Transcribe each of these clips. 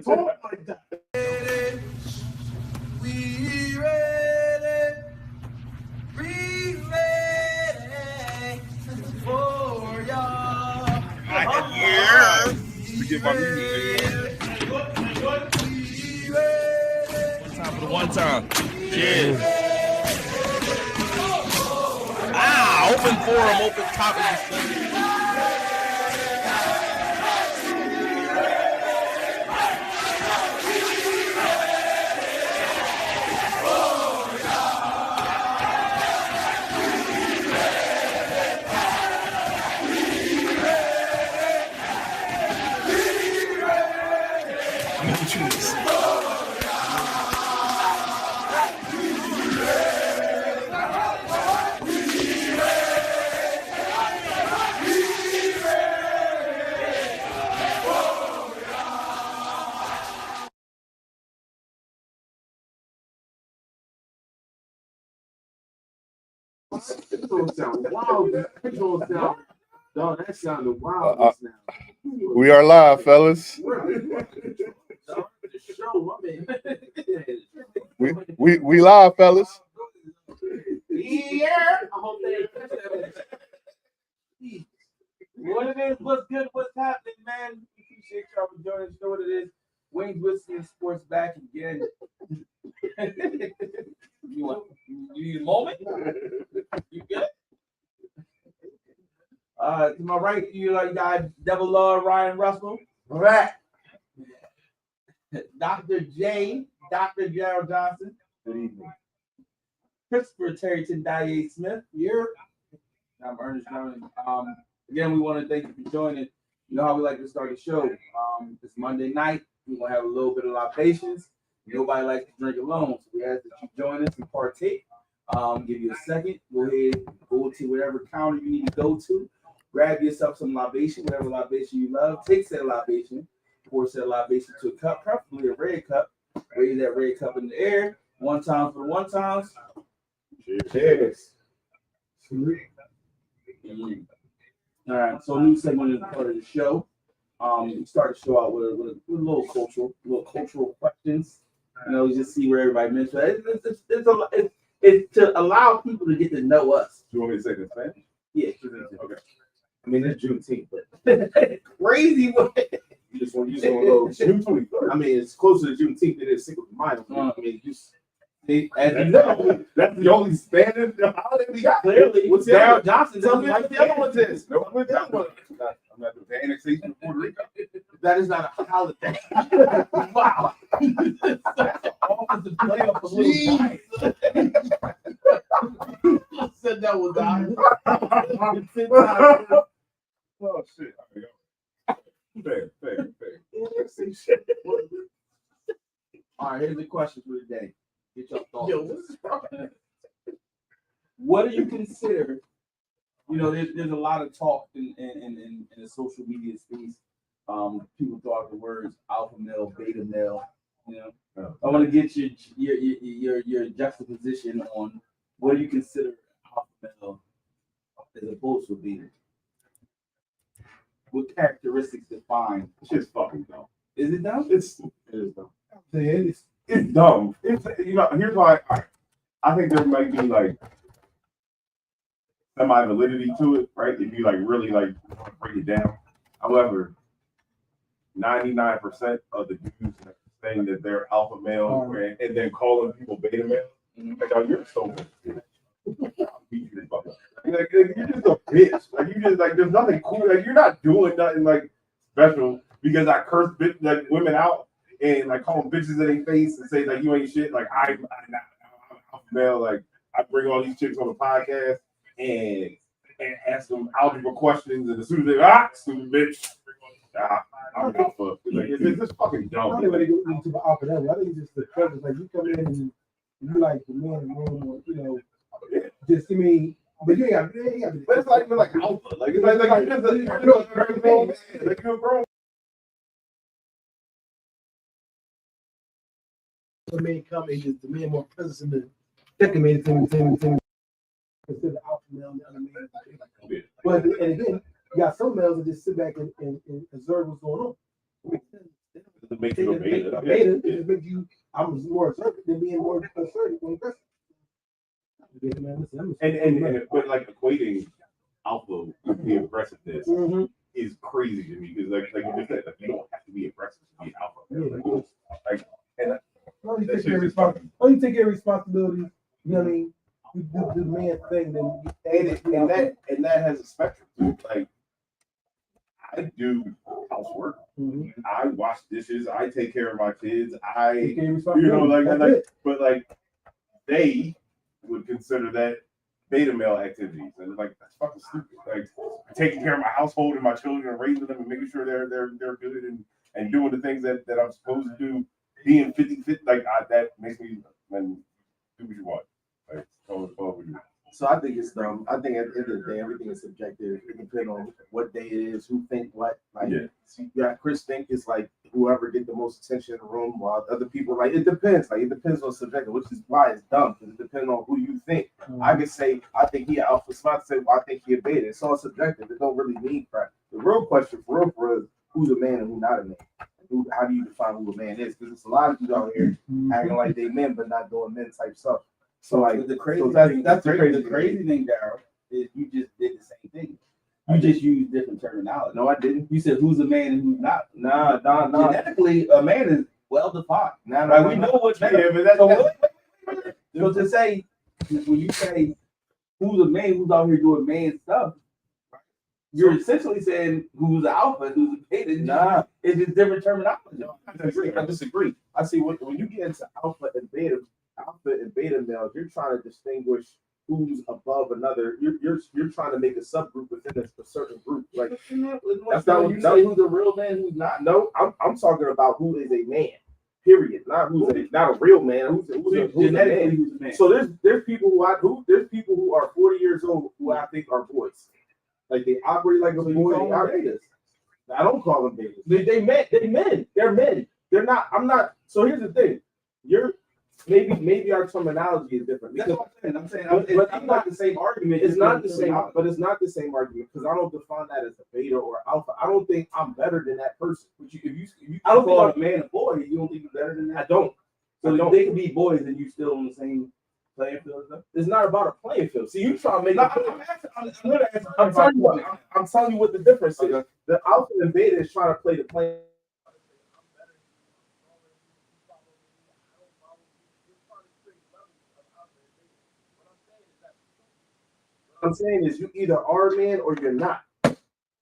talk like that. We ready for y'all. Yeah. To get my music. Time for the one time. Yeah. Open forum, open topic discussion. It don't sound wild. It don't sound. Dog, that sounded wild just now. We are live, fellas. We live, fellas. Yeah. What it is, what's good, what's happening, man? We appreciate y'all for joining us. You know what it is. Wayne's Whiskey and Sports back again. You need a moment? You good? To my right, you got Devil Lord Ryan Russell. Right. Dr. J, Dr. Gerald Johnson. Good evening. Christopher Terryton Dye Smith. Here. I'm Ernest Jones. Again, we want to thank you for joining. You know how we like to start the show. It's Monday night. We're going to have a little bit of libations. Nobody likes to drink alone, so we ask that you join us and partake. Give you a second. Go ahead, go to whatever counter you need to go to. Grab yourself some libation, whatever libation you love. Take said libation, pour said libation to a cup, preferably a red cup. Raise that red cup in the air. One time for the one times. Cheers. All right, so new segment is part of the show. We start the show out with a little cultural questions. You know, just see where everybody mentions. It's to allow people to get to know us. You want me to say this, man? Yeah, okay. I mean, it's Juneteenth, but crazy way. You just want to go June 23rd. I mean, it's closer to Juneteenth than it is Cinco de Mayo. I mean, that's the only standard holiday we got. Clearly, what's Gerald Johnson? Tell me what the other one is. No, I'm not doing the annexation of Puerto Rico. That is not a holiday. Wow. Offensive player for little guys. I said that was out. Oh shit. Fair. All right, here's the question for the day. Get your thoughts. Yo, what's this problem? What do you consider? You know, there's a lot of talk in the social media space. People throw out the words alpha male, beta male. You know, I want to get your juxtaposition on what do you consider alpha male as opposed to beta. What characteristics define? It's just fucking dumb. Is it dumb? It is dumb. It's dumb. It's, you know, here's why I think there might be like semi-validity to it, right? If you like really like break it down. However, 99% of the dudes saying that they're alpha male and then calling people beta male, like, oh, you're so like, you're just a bitch. Like you just like there's nothing cool. Like you're not doing nothing like special because I curse like women out and like call them bitches in their face and say like you ain't shit. Like I'm alpha male. Like I bring all these chicks on the podcast and ask them algebra questions, and as soon as they stupid bitch, I'm alpha. Like it's just fucking dumb. I don't think they go into the alpha level. I think it's just the presence. Like you come in and you like the man in the room, or you know, just I mean, but you ain't got. But it's like you're like alpha. Like it's like you're just a grown man. Like you're a grown. The man come and just the man more presence in the second man thing. Consider alpha male and the other man. But and again, you got some males that just sit back and observe what's going on. doesn't make you a beta. A beta, it just makes you, I'm more assertive than being more assertive and aggressive. Yeah, man, listen, And but like equating alpha with the aggressiveness Mhm. is crazy to me because like you just said, like, you don't have to be aggressive to be alpha. Yeah. Like, and Well, you that take shit your is responsibility. Oh, you take your responsibility. You know what I mean? You do the man thing, then and that has a spectrum too. Like I do housework, Mhm. I wash dishes, I take care of my kids, Take I your you know responsibility. That's it. but like they would consider that beta male activities, and like that's fucking stupid. Like taking care of my household and my children and raising them and making sure they're good and doing the things that I'm supposed to do, being 50-50, like that makes me do what you want. Like what you. So I think it's dumb. I think at the end of the day, everything is subjective. It depends on what day it is, who think what. Like, Yeah. you got Chris think it's like whoever get the most attention in the room, while other people like it depends. Like it depends on subjective, which is why it's dumb because it depends on who you think. I could say I think he alpha. Smart say well, I think he a beta. It's all subjective. It don't really mean crap. The real question for real is who's a man and who's not a man. How do you define who a man is? Because there's a lot of people out here acting like they men but not doing men type stuff. So like the crazy so thing, that's the crazy the crazy thing, Daryl, is you just did the same thing. You just used different terminology. No, I didn't. You said who's a man and who's not. Nah. Genetically, a man is well defined. Nah, Like we know what man. Yeah, but that's So to say, when you say who's a man, who's out here doing man stuff, you're essentially saying who's the alpha and who's the beta. Nah. It's just different terminology. I disagree. I see when you get into alpha and beta males, you're trying to distinguish who's above another. You're trying to make a subgroup within a certain group. Like That's not what you say. Who's a real man, who's not. no, I'm talking about who is a man. Period. Not not a real man. Who's a Genetically, man. who's a man. So there's people who are 40 years old who I think are boys. Like they operate like a boy. They are betas. I don't call them betas. They men. They're men. They're not. I'm not. So here's the thing. You're maybe our terminology is different. That's Because what I'm saying. but It's not the same argument. it's not the same. But it's not the same argument because I don't define that as a beta or alpha. I don't think I'm better than that person. But if you I don't call think a man a boy, you don't think you're better than I that. don't. So don't. they can be boys and you still on the same playing field. It's not about a playing field. See, you try to make. No, I'm telling you what. I'm telling you what the difference is. Okay. The alpha and beta is trying to play the play. What I'm saying is you either are a man or you're not.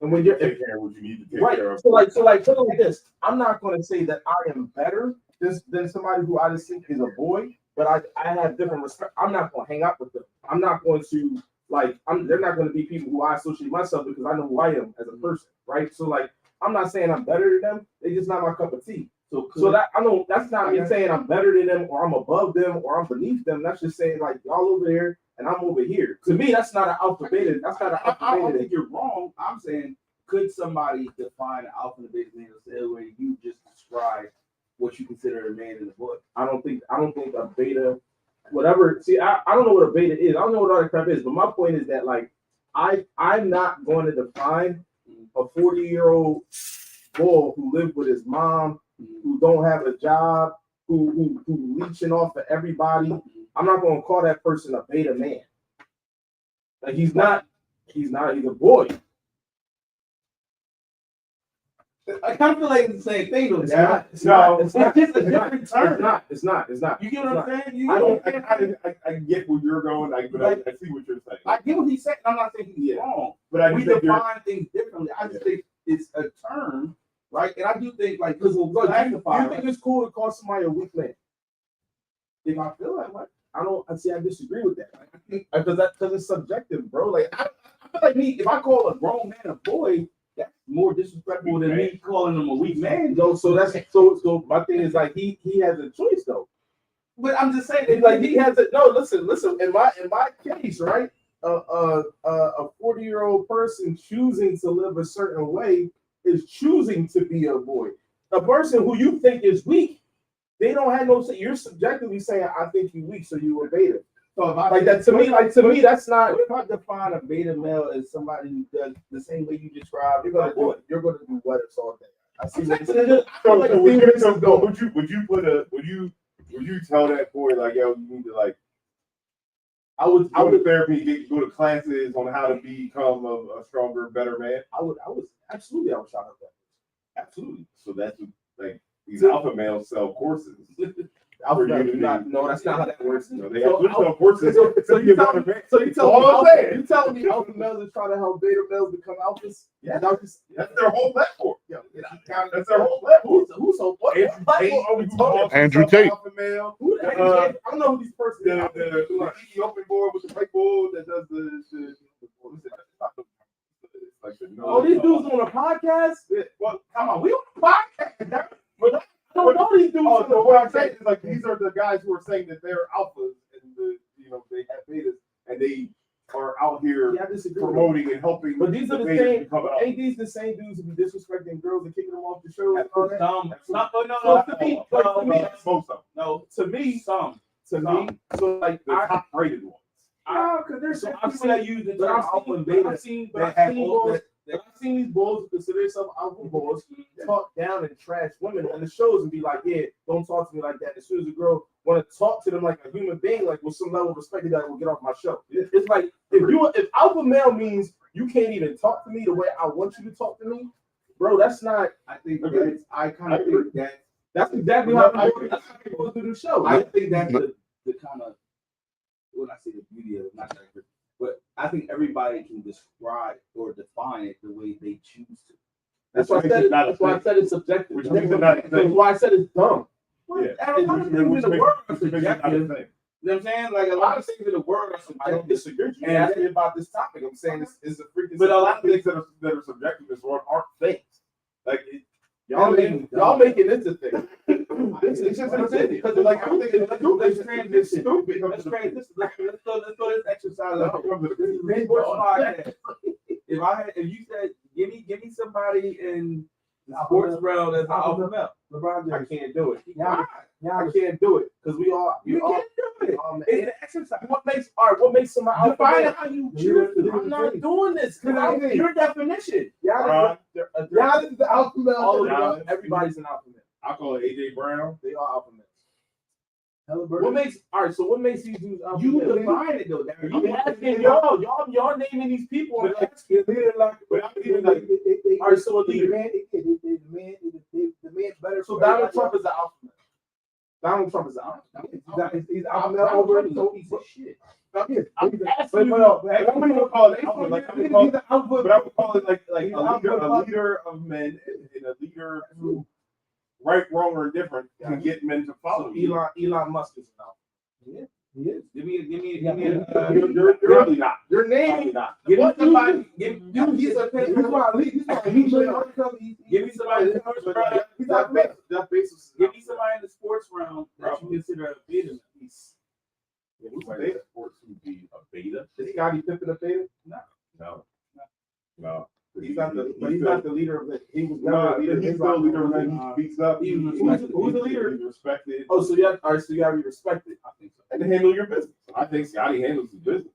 And when you're take care of what you need to take right, care of. so like put it like this. I'm not going to say that I am better than somebody who I just think is a boy, but I have different respect. I'm not going to hang out with them. I'm not going to they're not going to be people who I associate myself because I know who I am as a person, right? So like I'm not saying I'm better than them. They just not my cup of tea. So that I know that's not me saying I'm better than them or I'm above them or I'm beneath them. That's just saying like y'all over there and I'm over here. To me, that's not an alpha beta. That's not an alpha I beta. don't think you're wrong. I'm saying, could somebody define an alpha and a beta man the same way you just described what you consider a man and a boy? I don't think a beta, whatever. See, I don't know what a beta is. I don't know what all that crap is. But my point is that like I'm not going to define a 40-year-old boy who lived with his mom, who don't have a job, who leeching off of everybody. I'm not going to call that person a beta man. Like he's not. He's a boy. I kind of feel like it's the same thing though. It's Dad. not. It's not. It's just a different term. It's not. You get what I'm saying? I get where you're going. I see what you're saying. I get what he's saying. I'm not saying he's wrong. But I We just think you're, define things differently. I just think it's a term, right? And I do think like because You think it's cool to call somebody a weak man? if I feel that way. I disagree with that. Because it's subjective, bro. Like I feel like me, if I call a grown man a boy, That's more disrespectful than me calling him a weak man. though. So that's so my thing is like he has a choice though. But I'm just saying, It's like he has a no. Listen. In my case, right? A 40-year-old person choosing to live a certain way is choosing to be a boy. A person who you think is weak, they don't have no. You're subjectively saying, "I think you weak," so you a beta. so if I Like that to me, that's not. What if I define a beta male as somebody who does the same way you described? You're gonna do what it's all day. I see what So would you tell that boy like, yo, you need to like I would go to therapy, go to classes on how to become a stronger, better man? I would absolutely, I would shout out that. Absolutely. So that's what, like these alpha males sell courses. Alpha male do not. No, that's not how that works. No, they have to sell courses. So you telling me, you telling me me alpha males are trying to help beta males become alphas? Yeah, That's that's their whole platform. yeah. That's their whole platform. Who's on what Andrew platform are we Tate, talking? Andrew Tate. Alpha male. Who the heck is Andrew? I don't know who these persons are. The Ethiopian boy with the whiteboard that does the like the Oh, these dudes on a podcast? Well, come on, we on a podcast. But I don't know these dudes. Oh, on so the what I'm podcast. saying is like these are the guys who are saying that they're alphas and they have betas and they are out here Yeah, I disagree. promoting and helping. But these are the betas same. become alphas. Ain't these the same dudes who be disrespecting girls and kicking them off the show? And all that? Some, no, So to me, like, to me, Most of them. no, to me, some. so like The top rated ones. because there's So some I've people seen that used in but terms I've of alpha seen, and but beta. I've seen, but That I've have seen all boys, but I've seen these bulls who consider themselves alpha boys talk down and trash women on the shows and be like, yeah, don't talk to me like that. As soon as a girl want to talk to them like a human being, like with some level of respect, they gotta go get off my show. It's like if alpha male means you can't even talk to me the way I want you to talk to me, bro, that's not. I think Okay. that's, I kind of think that That's exactly how people do the show. I think that's the kind of when I say the beauty of it, not that, but I think everybody can describe or define it the way they choose to. That's why I said it. That's why I said it's subjective. Which makes it not a thing. That's why I said it's dumb. Yeah. A lot of things in the world are subjective. You know thing. what I'm saying? Like a lot of things in the world are I don't subjective. disagree. You And asked me about this topic. I'm saying it's a freaking. But a lot of things that are subjective in this world aren't things. Like y'all making this a thing. it's just an opinion. Because like I'm thinking, Let's transition. it's stupid. Let's transition. Let's go this exercise out. Let's This is Big Boy Podcast. If you said give me somebody in the sports realm that's an alpha male. LeBron I James. can't do it. Why? I can't do it because we all. You can't do it. It's an exercise. What makes somebody alpha Define male? how you choose to. I'm not doing this because Your definition. y'all is the alpha male. All of them. Everybody's an alpha male. I call it AJ Brown. They are alpha males. Halliburton. What makes so? What makes these dudes alpha You males? define it though. Darren. I'm asking y'all naming these people. I'm asking. But I'm even like, All right, so a leader. The man better. So Donald Trump is the alpha male. Donald Trump is the alpha male. He's alpha male over it. So piece of shit. I'm asking you. I wouldn't call it alpha. Like, I would call He's it, an alpha. but I would call it like He's a leader of men and a leader who, right, wrong, or indifferent, can get men to follow So you. Elon Musk is an alpha. He is. Give me You're really not. Your Probably name. not. give me somebody. He's my lead. He's my lead. Give me somebody in the sports realm. Jeff Bezos. Give me somebody in the sports realm that you consider a beta piece. Who's beta sports would be a beta? Is Scottie Pippen a beta? No. He's not the leader of it. He was No, never a leader. he's still a leader of men. He speaks up. He was who's the leader? He's respected. Oh, so you gotta be respected. I think so. And handle your business. I think Scotty handles his business.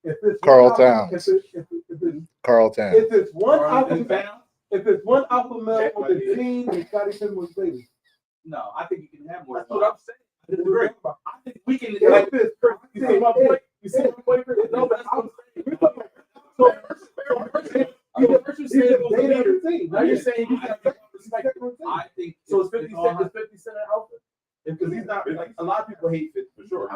If it's Carl one Towns. alpha- Carl Town. If it's one Or alpha, in fact, if it's one alpha male on the team, then Scottie Pippen was baby. no, I think you can have more. That's what I'm saying. I disagree. I think we can. If it's You see my point? You see my point? No, but I'm saying. So first you said it was a leader. Now you're saying you got to respect. I think So it's 50 Cent. Is 50 Cent an alpha? Because he's not like a lot of people hate 50 For sure.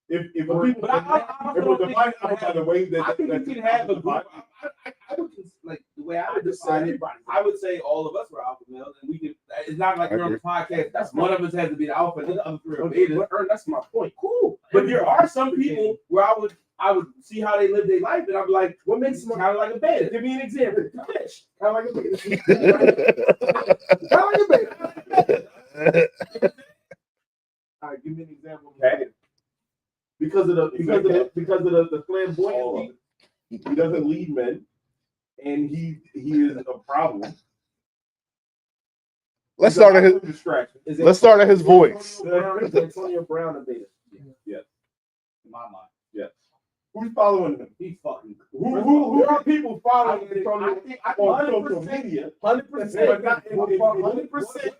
If But we're I if we're defining it by the way that I think you can have a group. I would like the way I would define it. I would say all of us were alpha males, and we can. It's not like we're on the podcast. That's one of us has to be the alpha, and the other three are beta. That's my point. Cool. But there are some people where I would see how they live their life, and I'm like, what makes them kind of like a beta? Give me an example. Fish. Kind of like a beta. Kind of like a beta. All right, give me an example. Hey. Because of the flamboyancy. He doesn't lead men, and he is a problem. Let's start at his. Distraction. Let's start at his voice. Is Antonio Brown a beta? Yes. In my mind. Yes. Who's following him? He fucking. Who are people following him I think I on social 100%. media? 100%. But not 100%.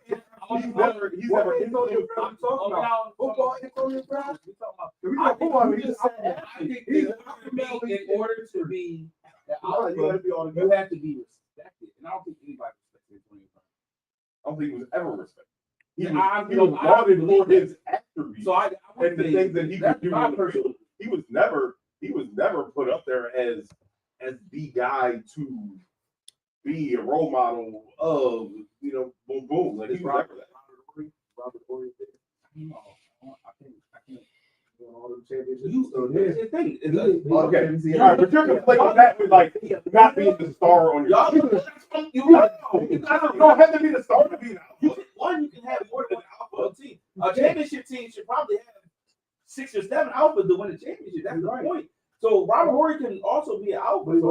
He's never influenced. I'm talking about football. Antonio Brown. He's in order to be an alpha, you have to be respected, and I don't think anybody respects Antonio Brown. I don't think he was ever respected. He Yeah, was lauded for his attributes So I would and the say things that he that's could do my on the field. He was never put up there as the guy to be a role model of, boom boom. Like, he was never that. Robert Horry. I can't. All them championships. Here's the thing. It's like, Okay. All right, but you're conflating that with like not being the star on your y'all, team. you don't have to be the star to be an alpha. you can have more than one alpha on a team. A championship team should probably have 6 or 7 alphas to win a championship. That's the point. So Robert Horry can also be an alpha. But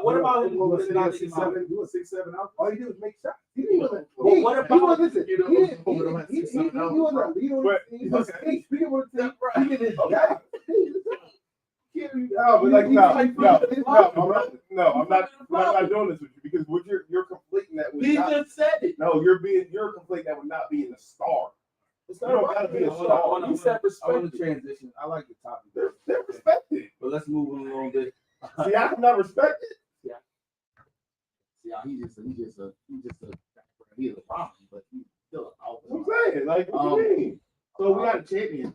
what about him? You were 6'7" out. All he did was make shots. He didn't even. Well, what about- he was a leader. But- on the team. He was speaking with the team. He did his job. No, but like no, I'm not doing this with you because what you're conflating that with He not, just said it. no, you're conflating that with not being a star. It's You don't gotta be a Hold star. on, He said I want respect. to transition. I like the topic, They're respected. but let's move on a little bit. See, I'm not respected. Yeah, he's a problem, but he's still an That's alpha. what I'm saying. Like, what you mean? So we got a champion.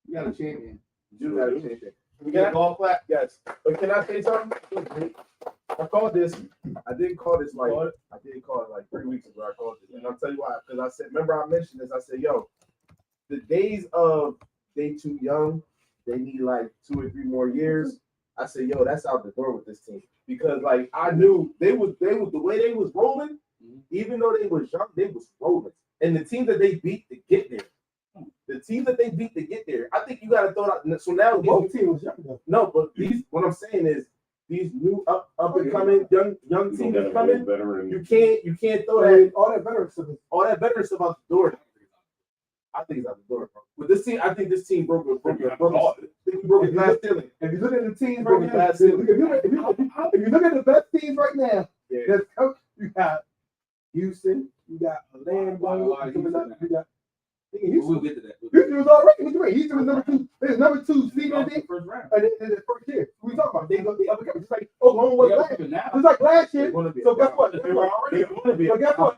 We got a champion. You got a champion. We got a golf clap, yes. But can I say something? I called this. I didn't call it like 3 weeks ago. I called this, and I'll tell you why. Because I said, remember I mentioned this. I said, yo, the days of they too young, they need like 2 or 3 more years. I said, yo, that's out the door with this team. Because like I knew they was the way they was rolling, even though they was young, they was rolling. And the team that they beat to get there. I think you gotta throw out. So now Both teams was young though. no, but what I'm saying is these new up and coming young teams that's coming. You can't throw that All that veteran stuff. veteran stuff out the door. I think it's out the door, bro. But this team, I think this team broke his glass ceiling. If you look at the teams Broken right now, glass if ceiling. you look at the best teams right now, Yeah. that's coach. You got Houston, you got Orlando, you got We'll get to that. Houston was already was great. Houston was number two seed in the First round. first year. We talking about they gonna be up and coming. Just like Oklahoma was last. Even now. Just like last year. They're gonna be So guess what? They were already going to be. So guess what?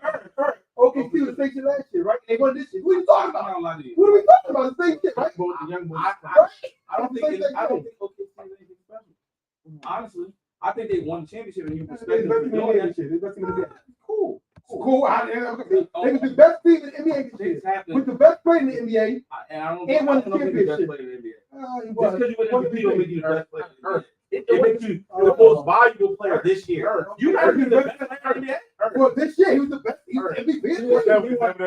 OKC was the same shit last year, right? They won this year. What are you talking about? I'm not lying to you. What are we talking about? The same shit, right? I don't think OKC is anything special. Honestly, I think they won the championship and you They respect them for doing that. Cool. Cool. They was the best team in the NBA this year. Things happen. With the best player in the NBA. And I don't And won know if he's the best player in the NBA. Just because you win MVP don't make you the best player in the NBA. It makes you the most valuable player this year. You gotta be the best player in the NBA. Well, this year he was the best. He was MVP. What are you talking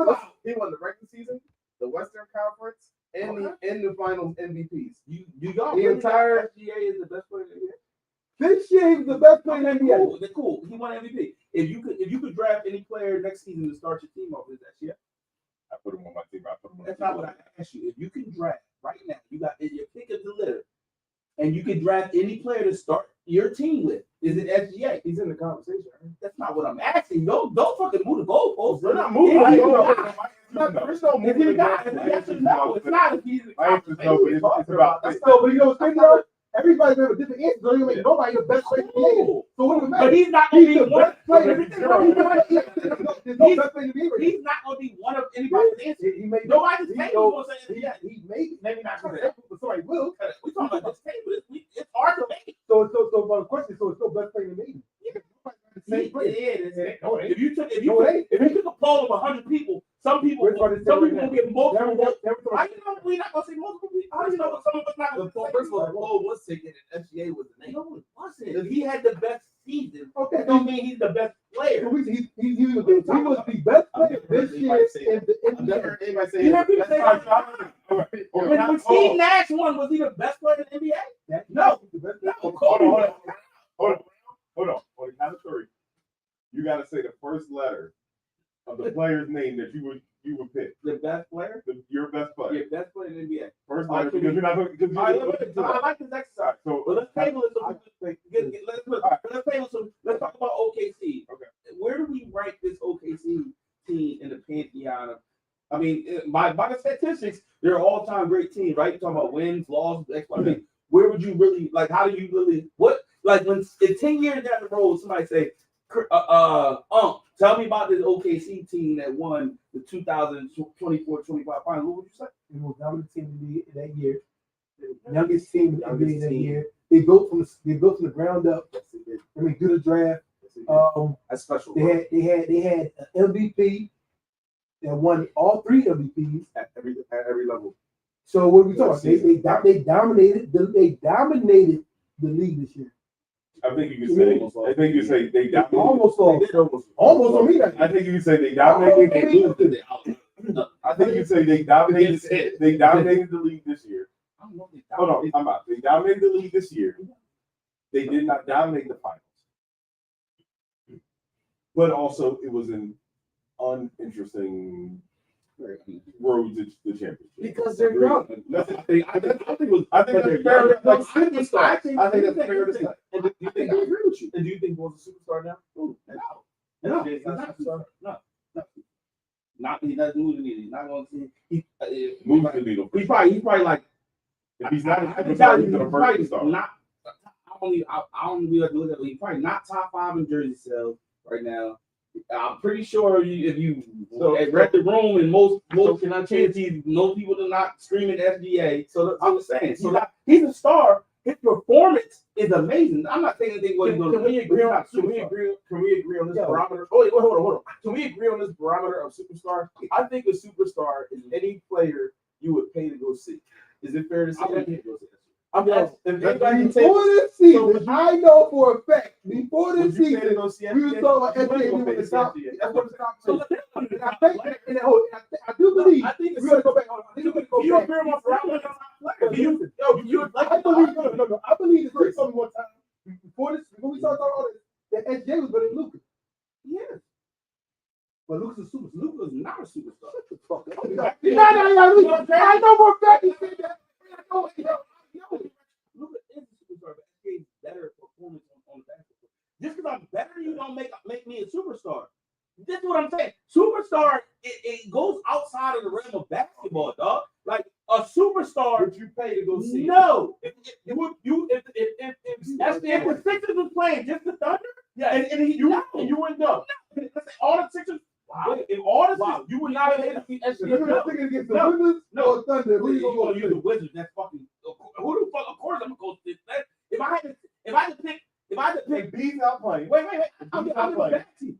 about? He won the regular season, the Western Conference, and the Finals MVPs. Y'all The really entire- got SGA is the best player in the NBA. This year he was the best player in the NBA. Cool. They're cool. He won MVP. If you could draft any player next season to start your team off, is that shit? I put him on my team. That's not what I asked you. If you can draft right now, you got your pick of the litter, and you can draft any player to start your team with. Is it SGA? He's in the conversation. That's not what I'm asking. Don't fucking move the goalposts. We're not moving. If he's No, the no, guy, There's no if he's the guy, it's a yes or no. It's not if he's the I ain't just know, but it's about That's so, but you know what's crazy though? Everybody's gonna have a different answer. Don't even make nobody the best player in the NBA. Cool. So what does it But matter? he's not gonna He's be the one. best player. Everything There's about him. no best player in the NBA. He's not gonna be one of anybody's answers. He made Nobody's he table go- gonna say he, yeah. he made Maybe not but today. somebody will. We talking about this table. It's hard to make. So but the question is, so it's still best player in the league. Same player. If you took it a poll of 100 people, some people will get multiple votes. How you know we're not gonna say multiple people? How do you know some of us not gonna say? First of all, the poll was taken and SGA was the name. No, it wasn't. If he had the best season, Okay, that don't mean he's the best player. so he was the best player this year in the I've never NBA. heard anybody say You heard people that. say that? When Steve Nash won, was he the best player in the NBA? No. He's the best No, player. Kobe. Hold on. On the count of 3, you got to say the first letter of the player's name that you would pick. The best player? Your best player. Your best player in the NBA. First All right, letter, because you're not going to. All right, I like this exercise. So Well, let's table it. Let's table some. Let's talk about OKC. Okay. Where do we rank this OKC team in the pantheon of? I mean, by the statistics, they're an all-time great team, right? You're talking about wins, losses, I mean, where would you really like? How do you really when in 10 years down the road, somebody say, tell me about this OKC team that won the 2024-25 final. What would you say? The most dominant team in the league in that year. The youngest team in the NBA that year. They built from the ground up. I mean, do the draft. That's special. They had an MVP that won all 3 MVPs at every level. So what are we talking about? They dominated the league this year. I think you can say. I think you say they dominated. Almost on me. I think you can say they dominated. I think you say they dominated. They dominated the league this year. Hold on, I'm out. They dominated the league this year. They did not dominate the finals, but also it was an uninteresting road to the championship. Because they're young. I think that's fair. I think that's fair to say. And do you think I agree with you? And do you think Bo's a superstar now? No, he's not a superstar. No. Not he doesn't move the needle. He's not going to see. Move the needle. He's probably like. If he's not, I can tell you, he's probably not. I don't really have to look at it. He's probably not top 5 in jersey sales right now. I'm pretty sure if you read the room and most chances, most people are not screaming SGA. So I'm just saying, he's a star. His performance is amazing. I'm not saying anything. Can we agree on this barometer? Oh, wait, hold on. Can we agree on this barometer of superstar? I think a superstar is any player you would pay to go see. Is it fair to say that? I'm asking if anybody before this season, I know for a fact, before this season, we were talking about SGA with the top. That's what the top two. I do believe. I think we're gonna go back. I think we're gonna go back. You agree on my barometer? I believe this. Tell me one time before we start talking about this, that SJ was better than Luka. Yes. But Luka's a superstar. Luka's not a superstar. No. I know for a fact he said that. Luka is a superstar, but SGA is better performance on the basketball. Just because I'm better, you don't make me a superstar. This is what I'm saying. Superstar, it goes outside of the realm of basketball, dog. Like a superstar, would you pay to go see? No. If the Sixers was playing just the Thunder, yeah, and you wouldn't know. All the Sixers. Wow. If all the you would not be able to see SGA. You're not thinking against the Wizards or Thunder. Who you going to use the Wizards? That's fucking. Who the fuck? Of course I'm going to go. If I had to pick, B's not playing. Wait. I'm back to you.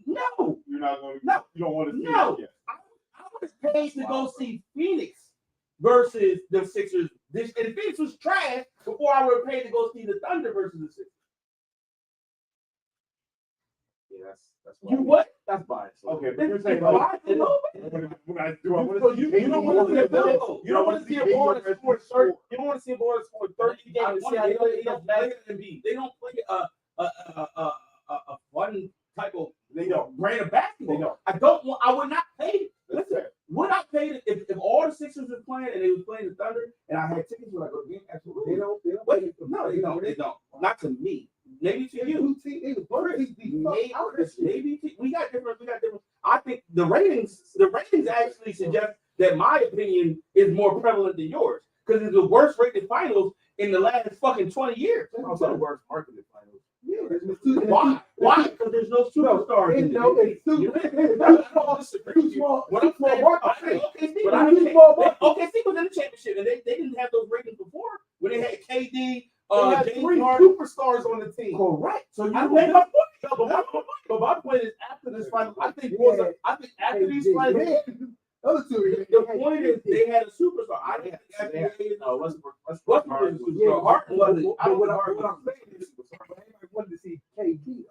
No, you're not going to. No, you don't want to see no. it yet. I was paid to go see Phoenix versus the Sixers. And Phoenix was trash before I was paid to go see the Thunder versus the Sixers. Yeah, that's you what? That's biased. Okay, but you're saying When I want to you don't want to see a boy that scored 30. You don't want to see a boy that scored 30 games. They don't play a fun type of brand of basketball. I would not pay. Listen, would I pay if all the Sixers were playing and they was playing the Thunder and I had tickets? Would I go to the game? Absolutely. They don't. They don't. Not to me. Maybe to you. Maybe we got different. I think the ratings actually suggest that my opinion is more prevalent than yours because it's the worst rated finals in the last fucking 20 years. It's also the worst marketed finals. Yeah. Why? Because there's no superstars. It's too small. Okay, see, was in the championship, and they didn't have those ratings before when they had KD. They had 3 superstars on the team. Correct. So I made my point. But my point is, after this final, I think after these finals, the point is they had a superstar. I didn't have Westbrook was a superstar. Harden wasn't. What I'm saying is, everybody wanted to see KD.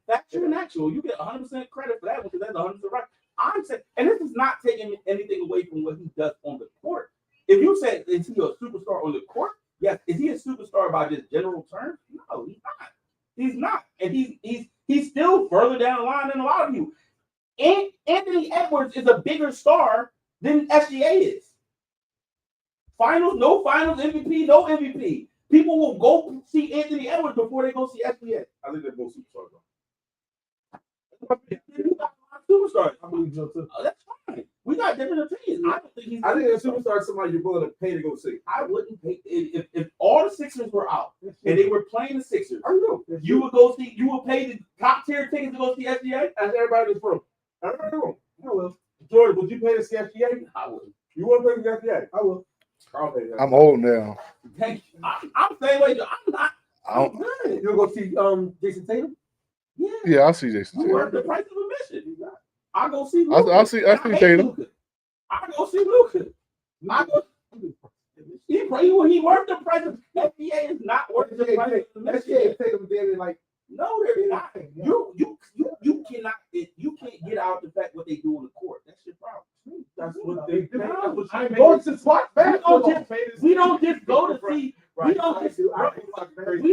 Factual. You get 100% credit for that because that's 100% right. I'm saying, and this is not taking anything away from what he does on the court. If you say, is he a superstar on the court? Yes. Is he a superstar by just general terms? No, he's not. He's not. And he's still further down the line than a lot of you. And Anthony Edwards is a bigger star than SGA is. Finals, no finals MVP, no MVP. People will go see Anthony Edwards before they go see SGA. I think they're both superstars. You got a lot of superstars. I believe so too. Oh, that's fine. We got different opinions. I don't think he's. I think a superstar is somebody you're willing to pay to go see. I wouldn't pay if all the Sixers were out and they were playing the Sixers. I know. You would go see. You would pay the top tier tickets to go see SGA. Ask everybody in this room. Everybody in the room. I will. Jordan, would you pay to see SGA? I would. You want to pay to see SGA? I will. I'll pay that. I'm old now. Thank you. I'm saying, wait, I'm not. I don't. Good. You'll go see Jason Tatum? Yeah. Yeah, I'll see Jason Tatum. Worth the price of admission. I go see. I Luka. see I hate Tatum. Luka. I go see Luka. I go. He worth the price of NBA is not worth the price of admission. SGA Tatum did like No, they're not. You cannot. You can't get out the fact what they do on the court. That's your problem. That's what they pay. That's what I'm you going to watch basketball. We don't just go to see. Right. We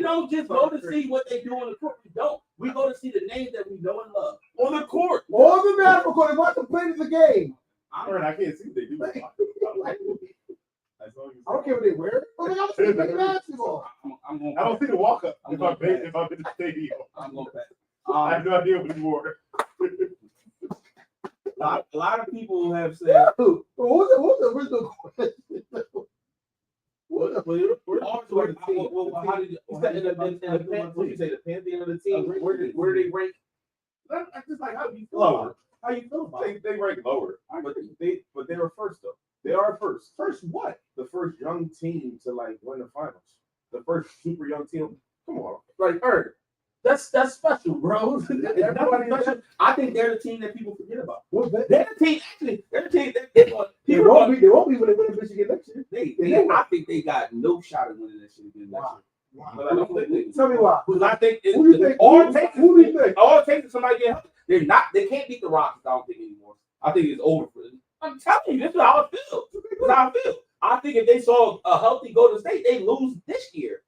don't just go to see what they do on the court. We don't. We go to see the names that we know and love on the court. All the basketball court, watch them play the game. I can't see what they do. I don't care what they wear. I mean, I'm still playing basketball. I'm going. I don't see the walk up I'm if I'm going in the stadium. I'm going back. I have no idea what anymore. A lot of people have said. What was the original question? How did What you say, the pantheon of the team? Where do they rank? That's just like how you feel. Lower. How you feel about it? They rank lower. But they were first though. They are first. First, what? The first young team to like win the finals. The first super young team. Come on, like Earth. That's special, bro. Everybody special. I think they're the team that people forget about. What's that? They're the team. Actually, they're the team. They won't be when they win the Michigan next year. I think they got no shot at winning that shit again next year. But I don't think they. Tell me why. Because I think Who do you think? all it takes Who do you think? all it takes is somebody get healthy. They're not. They can't beat the Rockets. I don't think anymore. I think it's over for them. I'm telling you, this is how I feel. This is how I feel. I think if they saw a healthy Golden State, they lose this year.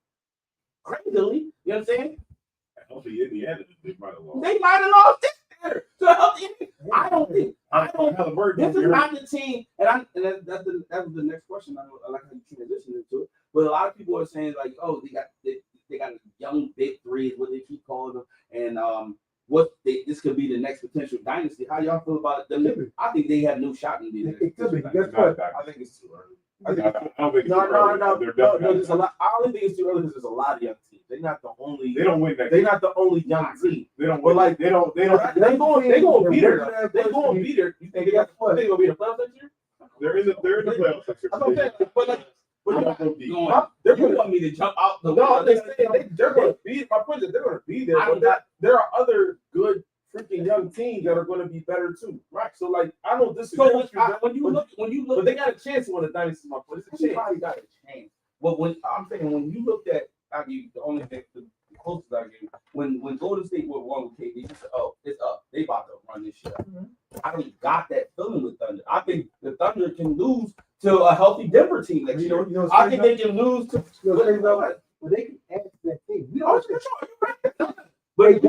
Crazily, you know what I'm saying? Hopefully, Indiana they might have lost. They might have lost this year. So healthy. I don't think. This is not the team, and that was the next question. I like how you transitioned into it. But a lot of people are saying like, oh, they got a young big three is what they keep calling them, and this could be the next potential dynasty. How y'all feel about them? I think they have no shot in being. It could be. Guess I what? think it's too early. I don't think it's No. too early. They're definitely There's a lot. I only think it's too early because there's a lot of young teams. They're not the only. They don't win that. They're not the only young team. They don't But win. like They don't. They going to beat her. They going to beat her. You think they're going to be in the playoffs next year? They're in the playoffs. That's what I'm saying. But like, They're not gonna be. they're You going to. want me to jump out the No, window? they're going to be. My point is, they're going to be there. But there are other good freaking young teams that are going to be better too. Right. So like, I don't disagree. So with you, when you look, but they got a chance to win the dynasty. My point. It's a chance. Everybody got a chance. But when I'm saying when you looked at, I give you the only thing, the closest I give you, when Golden State went wrong with KD, you said, oh, it's up. They about to run this shit up. I don't got that feeling with Thunder. I think the Thunder can lose to a healthy Denver team next year. I think they can lose to. But they can add to that team. We don't. But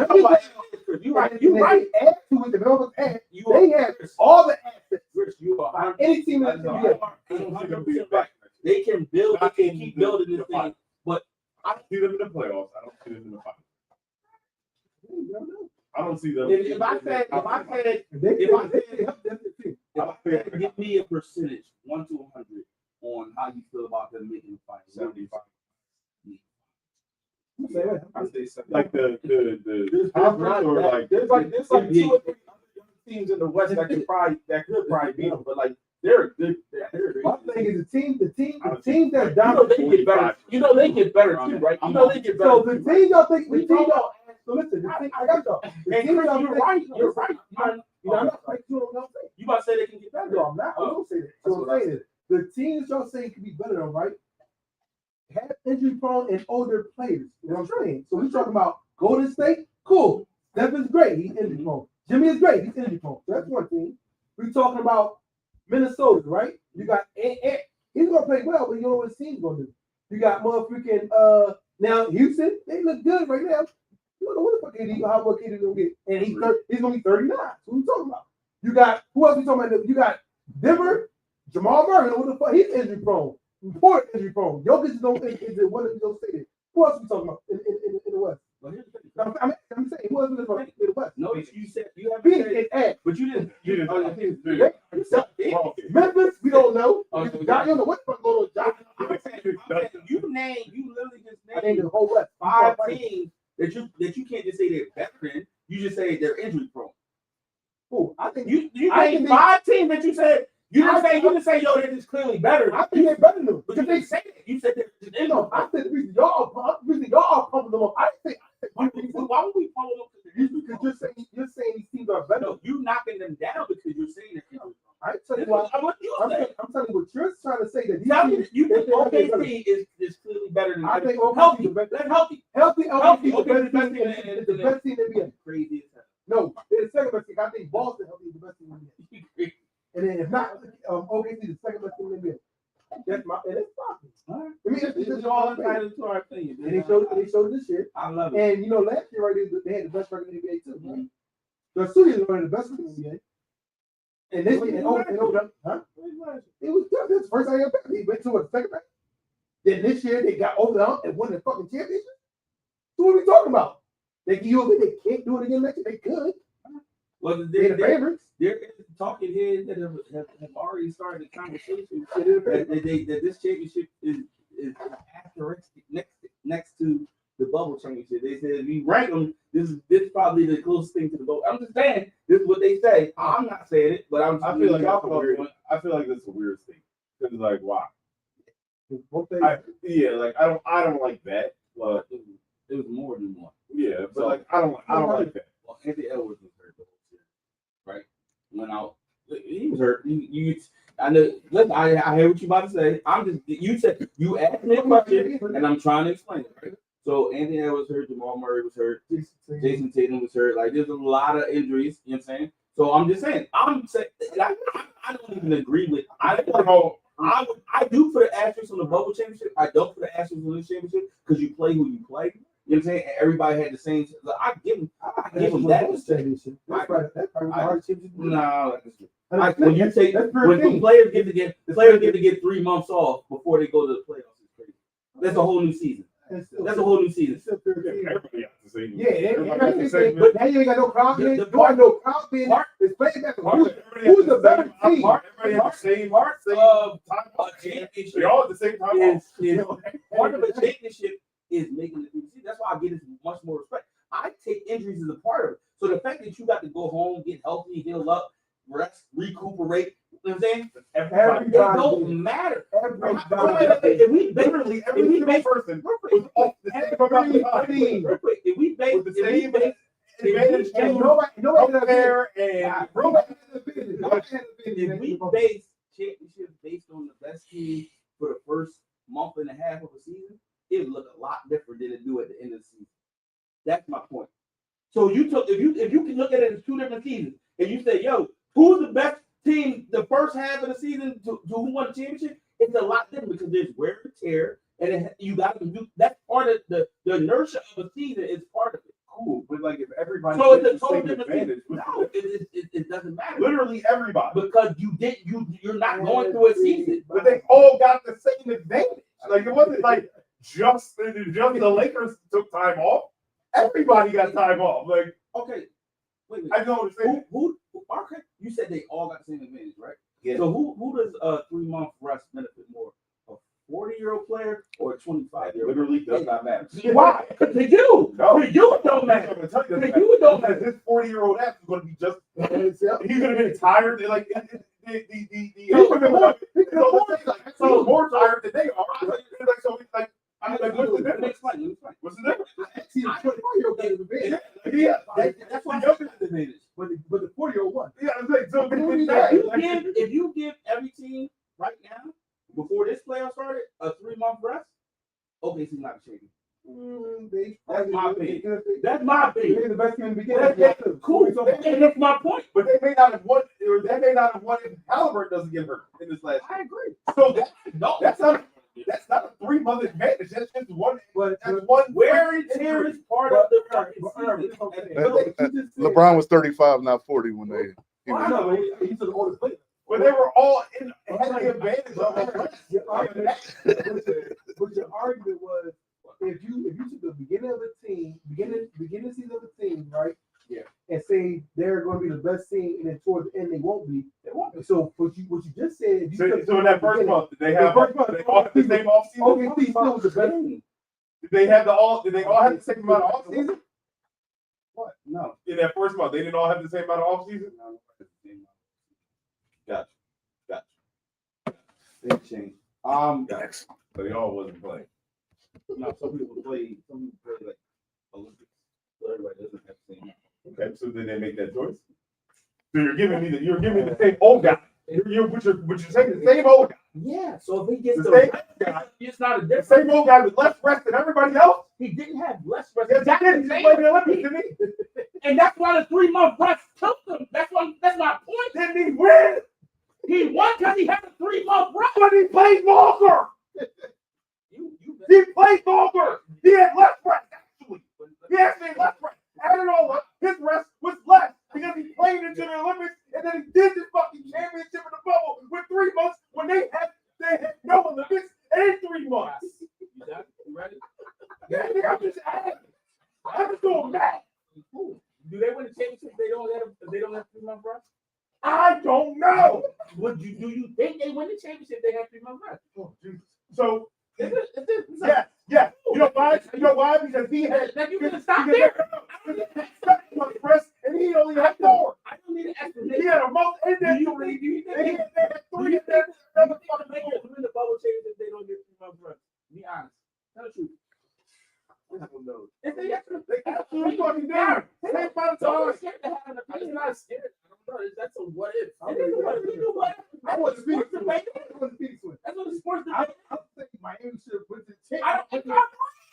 you're right. You're right. Add to it. The developers add. You They have all the assets. Rich, you are. Any team in the league. I don't see them being back. They can build. They can keep building this thing. I don't see them in the playoffs. I don't see them in the finals. I don't see them. If I said, give me a percentage, 1 to 100, on how you feel about them making the finals. 75. I say Like the there's conference or like there's like 2 or 3 other young teams in the West that could probably beat them, but like they're good. My thing is the team that They get better. You know they get better too, right? You know they get better. So the team y'all think the team y'all. So listen, the team, I got y'all. The And team Chris, y'all you're think- right. You're right. You know, I'm not like you know what I'm saying. You about to say they can get better? No, I'm not. I don't say that. So what I'm saying is the teams y'all saying can be better than right. Have injury prone and older players. You know what I'm saying? So we're talking about Golden State. Cool. Steph is great. He's injury prone. Jimmy is great. He's injury prone. So that's one team. We're talking about Minnesota, right? You got Ant. He's gonna play well, but you know what his team's gonna do. You got motherfucking now Houston. They look good right now. You don't know what the fuck how much KD gonna get, and he's gonna be 39. So what we talking about? You got who else we talking about? You got Denver, Jamal Murray. What the fuck? He's injury prone. Important injury prone. Jokic is one of these don't say it. Who else we talking about in the West? Well, here's the thing. I'm saying who else in the West? No, you said you haven't Phoenix said, is ass. but you didn't. You didn't- Oh, yeah, Phoenix. You said Phoenix. Memphis, we don't know. Oh, You so don't know what the fuck going on. Josh. I'm saying, you literally just I think named the whole West. five teams that you can't just say they're veteran. You just say they're injury prone. Who? I think You I named think five teams that you said you didn't say yo they're just clearly better. I think they're better than them. But you didn't say that. You said they're just injury No, I prone. said the reason y'all are pumping them up. I think Why would we follow up? because you're saying these teams are better. No, you knocking them down because you're saying they're injury prone. I tell you This what. is what you I'm said. telling you what you're trying to say that these Tell me, teams, you think they're better. OKC is clearly better than I think healthy. OKC is better. They're healthy. Healthy, Healthy, OKC is the okay, best team. It's the best team in the NBA. Crazy as hell. No, they're the second best team. I think Boston healthy is the best team in the NBA. And then if not, OKC is the second best team in the NBA. That's my, and it's possible. All right. I mean, This is all entitled to our opinion. And they showed this shit. I love it. And you know, last year, right, they had the best record in the NBA too. Right? The Studios were the best record in the NBA. And this year, huh? It was tough. That's the first time they went to a second round. Then this year they got over the hump and won the fucking championship. So what are we talking about? They can't do it again next year. They could. Well, They're the favorites. there is talking heads that have already started the conversation that this championship is asterisk next to the bubble championship. They said if you rank them, this is probably the closest thing to the bubble. I'm just saying this is what they say. I'm not saying it, but I'm. I feel like that's a weird. I feel like that's a weird thing because like why? Like I don't like that. But it was more than one. yeah, but like I don't like that. Well, Anthony Edwards was hurt the whole series, right? Went out. He was hurt. I know. Listen, I hear what you about to say. You asked me a question, and I'm trying to explain it. Right? So Anthony Edwards was hurt. Jamal Murray was hurt. Jason Tatum was hurt. Like there's a lot of injuries. You know what I'm saying? So I'm just saying. I don't even agree with. I do put an asterisk on the bubble championship. I don't put an asterisk on this championship because you play who you play. You know what I'm saying? Everybody had the same. I give them that. No, when players get to get 3 months off before they go to the playoffs, it's crazy. That's a whole new season. That's a whole new season. Everybody has the same. Yeah, Everybody has the same. but now you ain't got no crowd being. You got no crowd being. It's playing back. Who's the better team? Everybody has the same Championship They all at the same time. is part of a championship is making the team. That's why I get this much more respect. I take injuries as a part of it. So the fact that you got to go home, get healthy, heal up, rest, recuperate, you know what I'm saying? It don't matter. If we Literally every single person was off the same if we base with the same advantage Nobody up there and if we base championships based on the best team for the first month and a half of a season, it would look a lot different than it do at the end of the season. That's my point. So if you can look at it as two different seasons, and you say, yo, who's the best team the first half of the season to who won the championship? It's a lot different because there's wear and tear, and you got to do that's part of the inertia of a season is part of it. cool, but like if everybody So it's gets a the total same different advantage, thing. No, it doesn't matter. literally everybody, Because you're not going through a season. but they all got the same advantage. Like it wasn't like just the Lakers took time off. Everybody got time off. Like Okay, wait. I know what I'm saying. Who? Okay, you said they all got the same advantage, right? Yeah. So who does a 3 month rest benefit more? A 40-year-old player or a 25-year-old? Literally does not matter. Why? Because to you, No. to you it don't matter. I'm gonna tell you To that. you it don't Because matter. this 40-year-old ass is going to be just. He's going to be tired. Like so more tired than they are. Like so, like I'm like, what's the difference? What's the difference? See, the 24-year-old got an advantage. Yeah, That's why you're the advantage. But the 40-year-old won. yeah. I'm like, so If you give every team right now, before this playoff started, a 3-month rest, OKC's not a champion. That's my opinion. That's my opinion. They're the best team in the beginning. Cool. And that's my point. But they may not have won, or they may not have won if Halliburton doesn't get hurt in this last. I agree. So that's not a 3-month advantage. That's just one. That's one Wear and tear is part of the fucking season. LeBron was 35, not 40 when they He I was- know, but he's an older player. But they were all in had the advantage of that. Your argument was if you took the beginning of the team, beginning season of the team, right? Yeah. And say they're going to be the best team, and then towards the end they won't be. They won't be. So what you just said. If you So, took so in that first beginning- month, did they have first month, they all have the same off season? OKC still was the best team. Did they have Did they all have the same amount of off season? What? No. In that first month, they didn't all have the same amount of off season. Gotcha. They changed. Yes. So they all wasn't playing. No, some people play like Olympics. So everybody doesn't have the same. Okay, so did they make that choice? So you're giving me the same old guy. But you're taking the same old guy. Yeah, so if he gets The the same guy. it's not a The difference. same old guy with less rest than everybody else. He didn't have less rest. Yes, he did. He just played in the Olympics, didn't he? And that's why the 3-month rest took him. That's my point. Didn't he win? He won because he had a 3-month rest. But he played longer. He played longer. He had less rest, actually. He actually had less rest. Add it all up, his rest was less because he played into the Olympics and then he did the fucking championship in the bubble with 3 months when they had no Olympics and 3 months. You ready? Yeah, nigga, I'm just asking. I'm just doing math. Do they win the championship if they don't have 3-month rest? I don't know. Do you think they win the championship if they have 3-month rest? Oh, Jesus. So, Is it? yeah. You know why? Because he had. Now you can stop there. Rest, and he only had 4. I don't need an He explanation. had a month and Do then you 3. think you They think had 3 and you then another the fucking Lakers win the bubble championship if they don't get 3-month rest? Be honest. Tell the truth. If they They absolutely fucking did. Same amount of I'm time. scared to have an opinion. I'm not scared. I don't know. That's a what if. I It is a what if. You do what if. I That's want what to sports speak. debate. I want to speak to it. That's what the sports I debate. think Miami should have put the I don't think I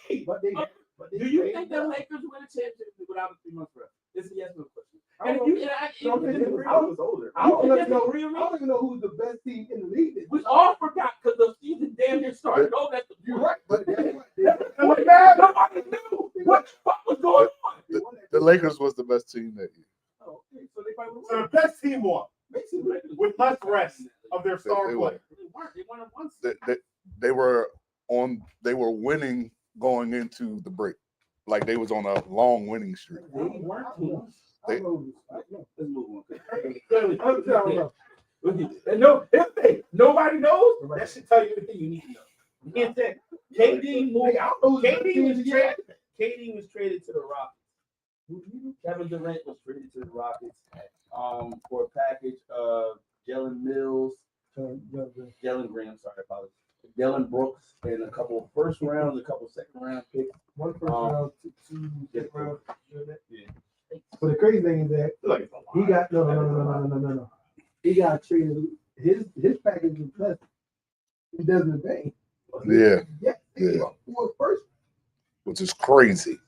agree. but they. Do you think the Lakers win a championship without a 3-month rest? It's a yes or no question. I And don't if know. you and I disagree. I was older. I don't You even know. disagree with I me? don't even know who's the best team in the league. this We year. all forgot because the season damn near started over at the You're right, but that's what they- What matter? Nobody knew what the fuck was going on. The Lakers was the best team that year. Oh, okay, so they probably So the best team won with less rest of their star They player. They weren't. They won it once. They were winning going into the break. Like they was on a long winning streak. They weren't. I don't know. I don't know. Let's move on. Clearly, I don't know. And no, hey, nobody knows. That should tell you everything you need to know. You can't say KD moved. I don't know who's the best KD team was in the league. traded. KD was traded to the Rockets. Kevin Durant was traded to the Rockets for a package of Jalen Mills, Jalen Green, sorry, apologies. Jalen Brooks, and a couple of first rounds, a couple of second round picks. One first round, two Yeah. second round. Yeah. But the crazy thing is that Like, he got no. He got traded. His package was less. He doesn't pay. Yeah, Yeah. Yeah. For first. which is crazy.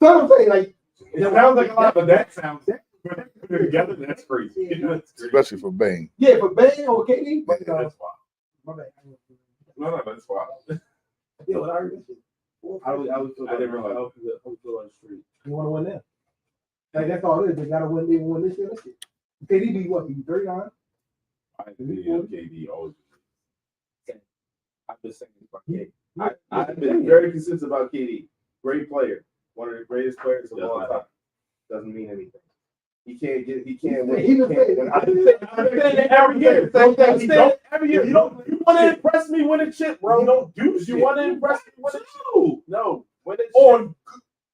So I'm saying like it sounds like a lot, but that sounds together. That's crazy. That's crazy. Especially for Bane. yeah for Bane or KD. But That's wild. my bad. No, that's wild. Yeah, what I heard. I was I didn't realize. I was on the street. You want to win that? Like that's all it is. They gotta win. They win this year. KD be what? He 39. I think KD always. I'm just saying about KD. I've been very consistent about KD. Great player, one of the greatest players of all time. Doesn't mean anything. He can't win. He been saying win. that. I'm saying that every year. Same thing. You don't every year. You want to impress me, win a chip, bro. You don't do shit. You want to impress me, win a chip. No, win it On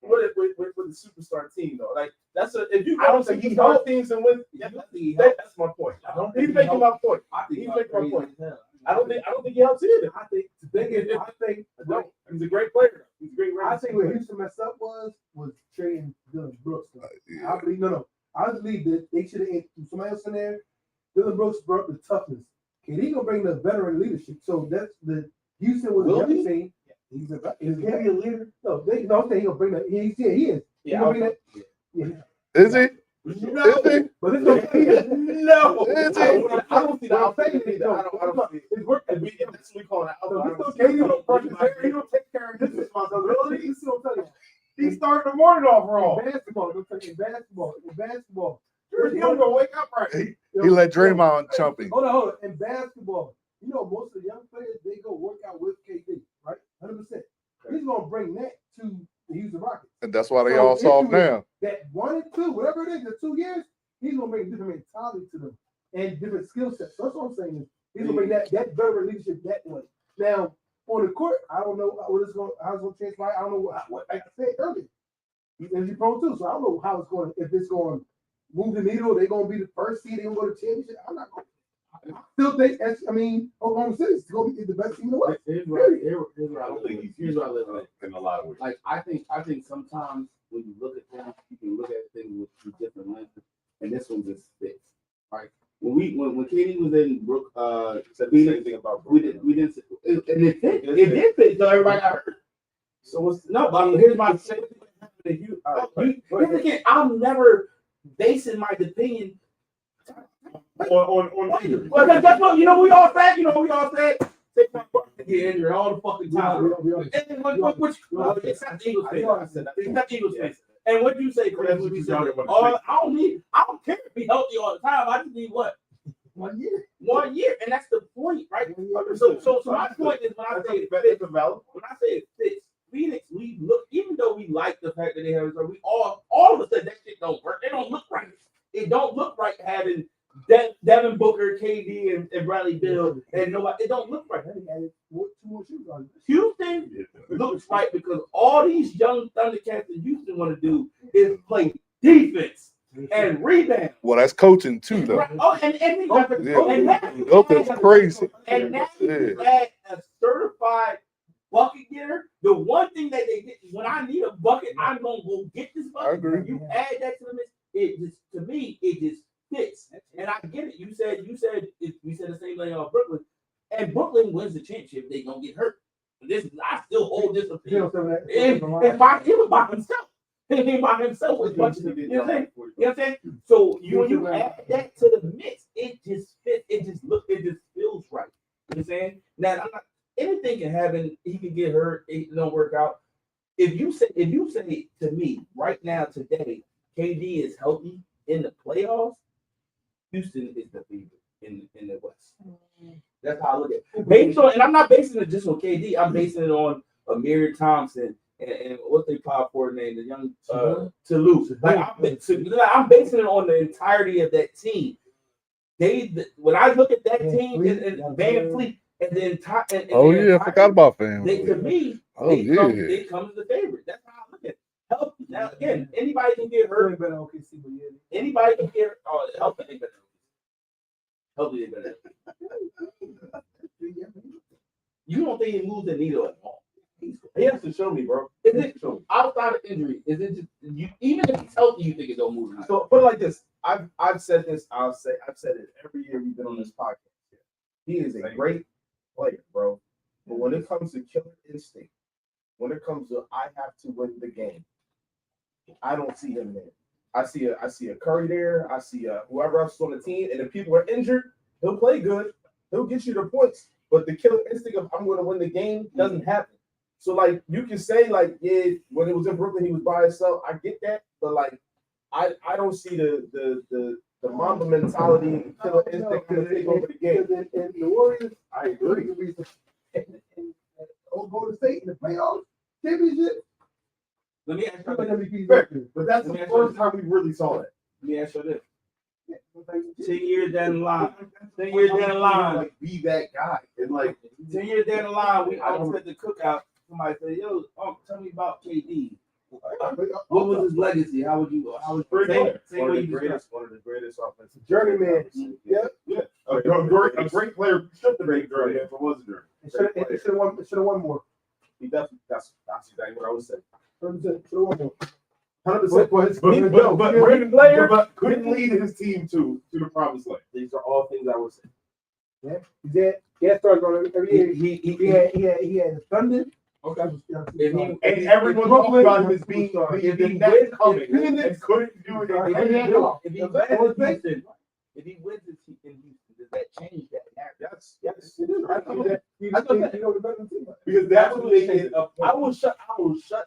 with the superstar team though. Like that's a if you I don't think he helped teams and win. That's my point. He's making my point. He's making my point. I don't think he helps either. I think the thing is, I think He's a great player. He's a great. I think where Houston messed up was trading Dylan Brooks. I believe I believe that they should have somebody else in there. Dylan Brooks brought the toughness. KD gonna bring the veteran leadership. So that's the Houston was Will the he? other team. He's a veteran. Can he be a leader? No, I'm saying he gonna bring that. He is. Yeah, He gonna bring that. Yeah. Is he? No. Is he? But it's okay. No. Is I he? don't see the outside either. I don't see it. It's work. That's what we call it. KD don't brush his hair. He don't take care of his responsibilities. This is what I'm telling you. He started the morning off wrong. In basketball, in basketball, He don't gonna wake up right. He let Draymond chump him. Hold on. In basketball, most of the young players, they go work out with KD, right? 100%. He's going to bring that to the Houston Rockets. And that's why they all soft now. That 1 and 2, whatever it is, the 2 years, he's going to bring different mentality to them and different skill sets. So that's what I'm saying. Is he's going to bring that better leadership that way. Now, on the court, I don't know how it's going to transpire. I don't know what like I said earlier. He's injury prone too, so I don't know how it's going. If it's going to move the needle, they're going to be the first seed. They're going to go to championship. I'm not going. I still think. Oklahoma City is going to be the best team in the West. Here's what I live with. In a lot of ways. Like I think sometimes when you look at things, you can look at things with two different lenses, and this one just fits, right? When Katie was in Brook, Said the same thing about we didn't, and it fit. It did fit. So everybody got hurt. So what's no? But here's my same thing. Here's again, I'm never basing my opinion on injury. Well, that's what we all said. We all said they get injured all the fucking time. Except Eagles fans. Except Eagles fans. And what you say, Chris? What you say? I don't care if be healthy all the time. I just need what? 1 year. 1 year, and that's the point, right? So my point is when I say it fits, Phoenix, we look, even though we like the fact that they have, we all of a sudden that shit don't work. They don't look right. It don't look right having Devin Booker, KD, and Bradley Beal, and nobody. It don't look right. Houston looks right because all these young Thundercats in Houston want to do is play defense and rebound. Well, that's coaching too, though. Right. Oh, and That's crazy. And now you add a certified bucket getter. The one thing that they get when I need a bucket, I'm gonna go get this bucket. I agree. You add that to the mix, it just fits. And I get it. We said the same thing on Brooklyn, and Brooklyn wins the championship. They gonna get hurt. I still hold this opinion. It was by himself. He by himself was punching it. You know what I'm saying? So when you add that to the mix, it just fits. It just feels right. You know what I'm saying? Now anything can happen. He can get hurt. It don't work out. If you say to me right now today, KD is healthy in the playoffs, Houston is the favorite in the West. That's how I look at it. Based on, and I'm not basing it just on KD. I'm basing it on Amir Thompson and what's their power forward name, the young Toulouse. Like I'm basing it on the entirety of that team. When I look at that team and Van Fleet and the entire, I forgot about Van. To me, they come as the favorite. That's how I look at it. Help now again. Anybody can get hurt. Anybody can get help. Hopefully they better. You don't think he moves the needle at all? He has to show me, bro. Is it outside of injury? Is it just you? Even if he's healthy, you think it don't move? So put it like this. I've said this. I've said it every year we've been on this podcast. He is a great player, bro. But when it comes to killer instinct, when it comes to I have to win the game, I don't see him there. I see a Curry there. I see whoever else is on the team. And if people are injured, he'll play good. He'll get you the points. But the killer instinct of I'm going to win the game doesn't happen. So like you can say like when it was in Brooklyn he was by himself. I get that, but like I don't see the Mamba mentality and killer instinct to take over the game. And the Warriors, I agree. And Golden State in the playoffs championship. Let me ask you this. But that's the first time we really saw it. Let me ask you this. 10 years down the line. 10 years down the line. Like, be that guy. And like 10 years down the line, we all at the cookout. Somebody said, "Yo, tell me about KD. What was his legacy? How would you? How was one of the greatest offensive Journeyman. Yep. a great player should have made journey if it was a journey. It should have won more. He definitely that's exactly what I was saying. 100% should have won more. 100%. But great player, but couldn't lead his team to the promised land. These are all things I would say. Yeah, he had started on every year. He had the Thunder. Okay. And everyone talked about him as being that coming and couldn't do it. If he If he wins it in Houston, does that change that narrative? Yes. It is. I think that- You that's think what- you know the better team. Because that's what makes it a I will shut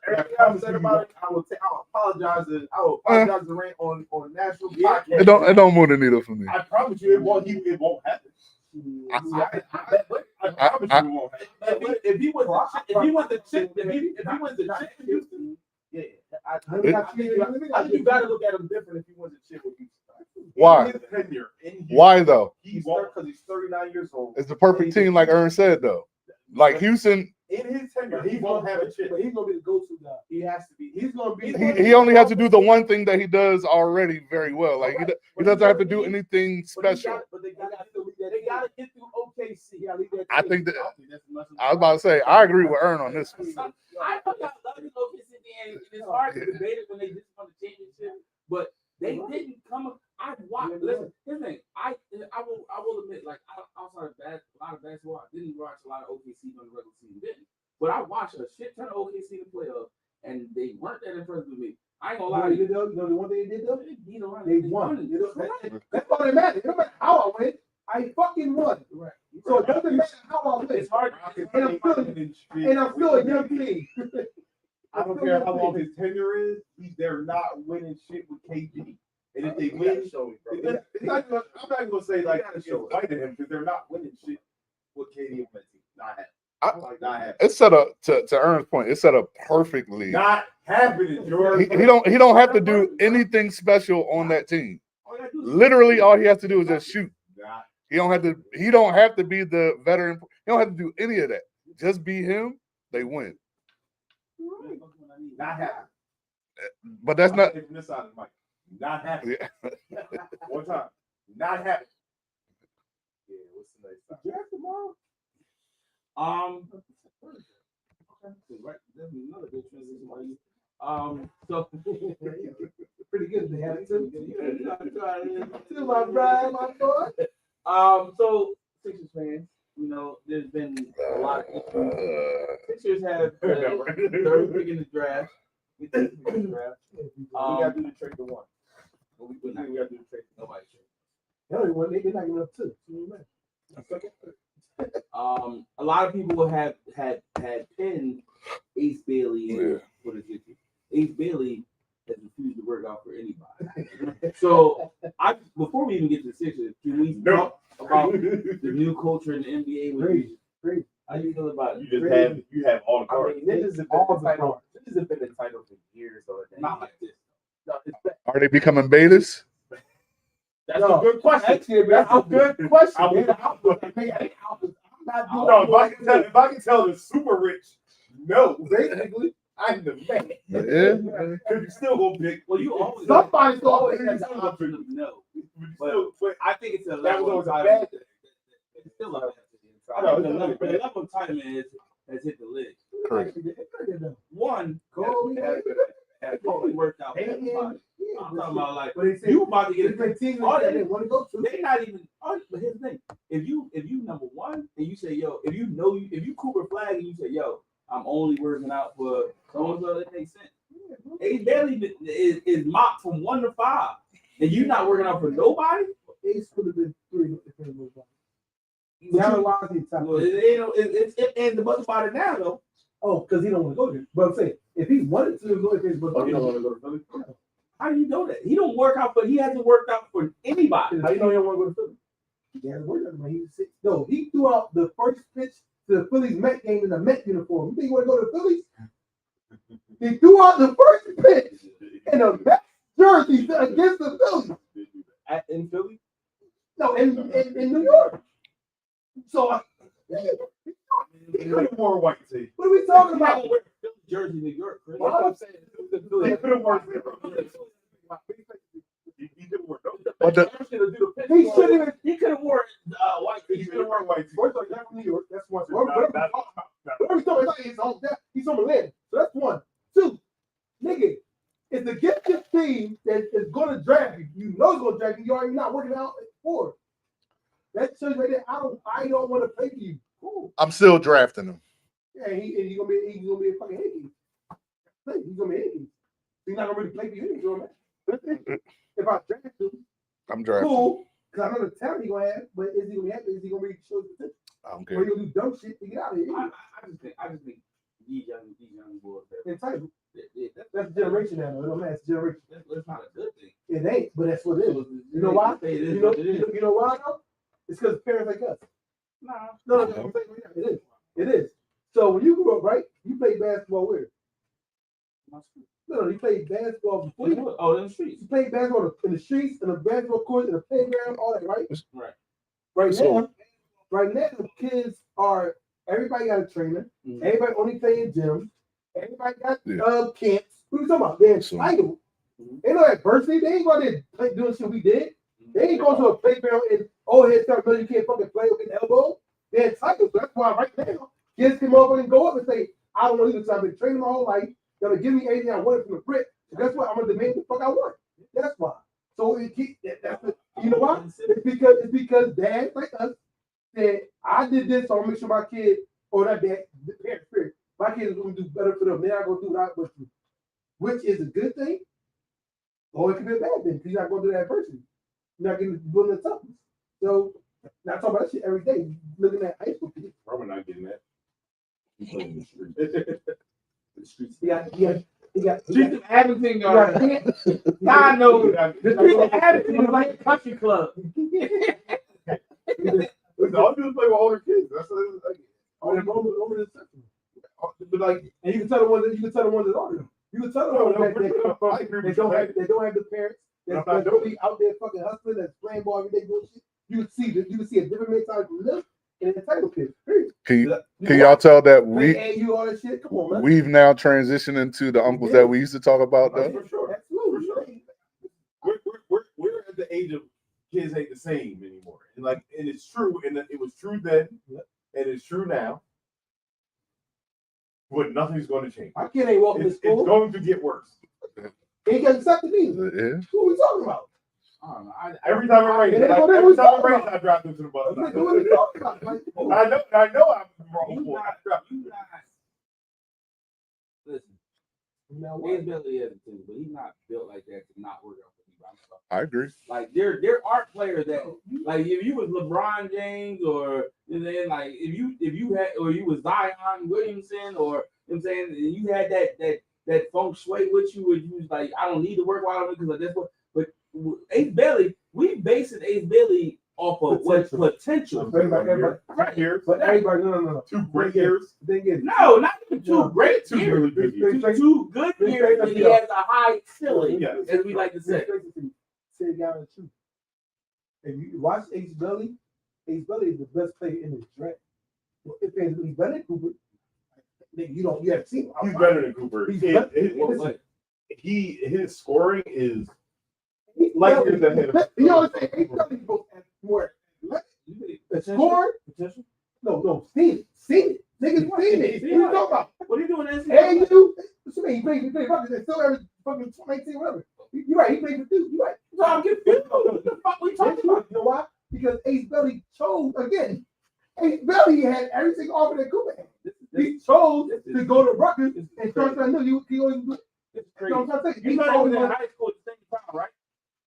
everything I've said about it. I'll apologize to Rand on national podcast. It don't move the needle for me. I promise you, it won't happen. I promise you, it won't happen. If he wins the chip in Houston, yeah, I think you gotta look at him different if he wins the chip with Houston. Why? His tenure in Houston, Why though? He's 39 years old. It's the perfect team, like Ern said though. Like Houston, in his tenure, he won't have a chip. But he's gonna be the go-to guy. He has to be. He's gonna be. he only has to do the one thing that he does already very well. Like he doesn't have to do anything special. But they gotta get through OKC. I think that I was about to say I agree with Ern on this one. I know y'all love this OKC and it's hard to debate it when they just won the championship, but they didn't come. I watched. Listen, here's the thing. I will admit, like outside of a lot of basketball, I didn't watch a lot of OKC during the regular season. Didn't, but I watched a shit ton of OKC in the playoffs, and they weren't that impressed with me. I ain't gonna lie to you. You know the one thing they did though? They won. That's all that matters. It don't matter how I win. I fucking won. Right. So it doesn't matter how I win. It's hard. And I'm still a young team. I don't care how long his tenure is. They're not winning shit with KD. And if they win, I'm not even gonna say like it's fighting him because they're not winning shit with KD on that team. Not happening. Not happening. It's set up to Ern's point. It's set up perfectly. Not happening, George. He don't have to do anything special on that team. Literally, all he has to do is just shoot. He don't have to be the veteran. He don't have to do any of that. Just be him. They win. Not happening. But that's not. From this side of the mic. Not happening. Yeah. One time. Not happening. Yeah, what's the next time? Draft tomorrow. Right, that's another good transition. While you, so Pretty good. They had it too. To my bride, my boy. So Sixers fans, you know, there's been a lot of issues. Sixers have third pick in the draft. We gotta do the trade to one. We gotta do the trade to nobody trade. They're not giving up two. A lot of people had pinned Ace Bailey for the Sixers. Ace Bailey has refused to work out for anybody. So before we even get to the Sixers, can we talk about the new culture in the NBA? Great. How you feel about it? You have all the cards. Niggas have been entitled for years, though. Not like this. No, it's Are they becoming betas? That's a good question. Actually, That's a good question. I'm not No, if I can tell the super rich, no, basically, I'm the man. Yeah. Because you still gonna pick. Well, you always Somebody's always always have the option of no. But I think it's a that level was of always a bad thing. It's still a I know, the level of entitlement has hit the lid. Correct. One, Kobe it totally worked out for and everybody. I'm talking about like But they say you about to get it's like teams all that that- they want to go to. They not even. But here's the thing: if you number one and you say yo, if you Cooper Flag and you say yo, I'm only working out for so and so, that makes sense. Ace Bailey is mocked from 1 to 5, and you not working out for nobody. Ace could have been 3 if it was Now why is he top? Well, it's and the buzz about it now though. Oh, because he don't want to go there. But I'm saying, if he wanted to go, if it's Oh, you don't want to go to Philly? How do you know that? He don't work out, but he hasn't worked out for anybody. How you know you don't want to go to Philly? He hasn't worked out. He was sick. No, he threw out the first pitch to the Phillies Met game in a Met uniform. You think he want to go to the Phillies? He threw out the first pitch in a Met jersey against the Phillies. In Philly? No, in New York. So He could have worn white tee. what are we talking about? Wear Philly jersey, New York. Chris. That's what I'm saying. He could have worn. He could have worn. But the, He shouldn't even. He could have worn white. He could have worn white tee. First of all, he's not from New York. That's one. No, that's- What are we talking about? He's from Atlanta. So that's one. Two, nigga, it's the gifted team that is going to draft you. You know it's going to draft you. You're already not working out for. That shows you right there. I don't want to play for you. Cool. I'm still drafting him. Yeah, he's gonna be a fucking Hickey. He's gonna be Hickey. He's not gonna really play for you. You know what I mean? If I draft him, I'm drafting. cool. Because I know the talent he gonna have, but is he gonna be happy? Is he gonna really show his potential? I don't Or care. he gonna do dumb shit to get out of here? I just think these young boys. Entitled. That's That's generation now. No man, it's generation. That's not a good thing. It ain't, but that's what it is. You know why? You know why though? It's because parents like us. Nah. No, I'm saying right now, it is. It is. So when you grew up, right? You played basketball where? No, you played basketball before you. Oh, in the streets. You played basketball in the streets, in the basketball court, in the playground, all that, right? Right. Right now, kids are. Everybody got a trainer. Mhm. Everybody only playing gyms. Everybody got Yeah. camps. What are you talking about? They're So- entitled. Mhm. They know adversity. They ain't going to play doing shit we did. They ain't going to a playground and head start telling you can't fucking play or get elbow. They're entitled. So that's why right now kids come over and go up and say, I don't want you to. I've been training my whole life. You're gonna give me anything I wanted from the brick. So that's why I'm gonna demand the fuck I want. That's why. So it keep that's the, you know why? It's because dads like us said I did this, so I'm gonna make sure my kid or that dad, the parent spirit, my kid is gonna do better for them. They're not gonna do what I want to, which is a good thing, or it could be a bad thing because you're not gonna do that adversity. You're not getting doing the toughness. So I talk about that shit every day. Looking at high school kids. Robert not getting that. He's playing in the street. The streets. He got Streets of Abington, got God knows. The The streets of Abington is like a country club. All you do is play with older kids. That's what it's like. over the section. But like, And you can tell the ones that are them. You can tell the ones that they don't have the parents that's really out there fucking hustling, that's playing ball every day doing shit. You can see a different mentality from them and entitled kids. Period. Can y'all tell that you all that shit? Come on, man. we've now transitioned into the uncles that we used to talk about though? for sure. Absolutely. We're at the age of kids ain't the same anymore. And it's true, and it was true then, and it's true now. But nothing's going to change. My kid ain't walking to It's school. going to get worse. He got accepted me. Yeah. What are we talking about? I don't know. Every time it rains, I drive through to the bus. What are we talking about? Like, I know I'm wrong. You not. Listen, now Ace what? Bailey has it too, but he's not built like that to not work out for me. I'm sorry. I agree. Like there are players that like if you was LeBron James or then like if you had or you was Zion Williamson or you know what I'm saying you had that feng shui with you where you was like I don't need to work while I'm because that's what but Ace Bailey we basing Ace Bailey off of what potential. Everybody, Right here. but everybody, no. 2 great years. Thing is, No, not even two No. great 2 years. really good years. Two good years and he has a high ceiling, Yeah. as we like to say. Say the guy the truth. If you watch Ace Bailey is the best player in the draft. Well, if he's better than Cooper, then you haven't seen him. He's better than Cooper. He's His- better. his scoring is He's like better. years ahead of You know what I'm saying? Ace Bailey goes at more. The score? Potential? No, seen it. Niggas seen it. What you talking about? What are you doing in Hey, you. What you mean? He played Buckets and still averaged fucking 19, whatever. You're right. He played for Duke. You're right. So I'm confused. What the fuck we talking about? You know why? Because Ace Bailey chose again. Ace Bailey had everything offered that Cooper had. He chose to go to Rutgers and start trying to know he always do. It's You know crazy. what I'm saying? You He know they always was in wanted- high school at the same time, right?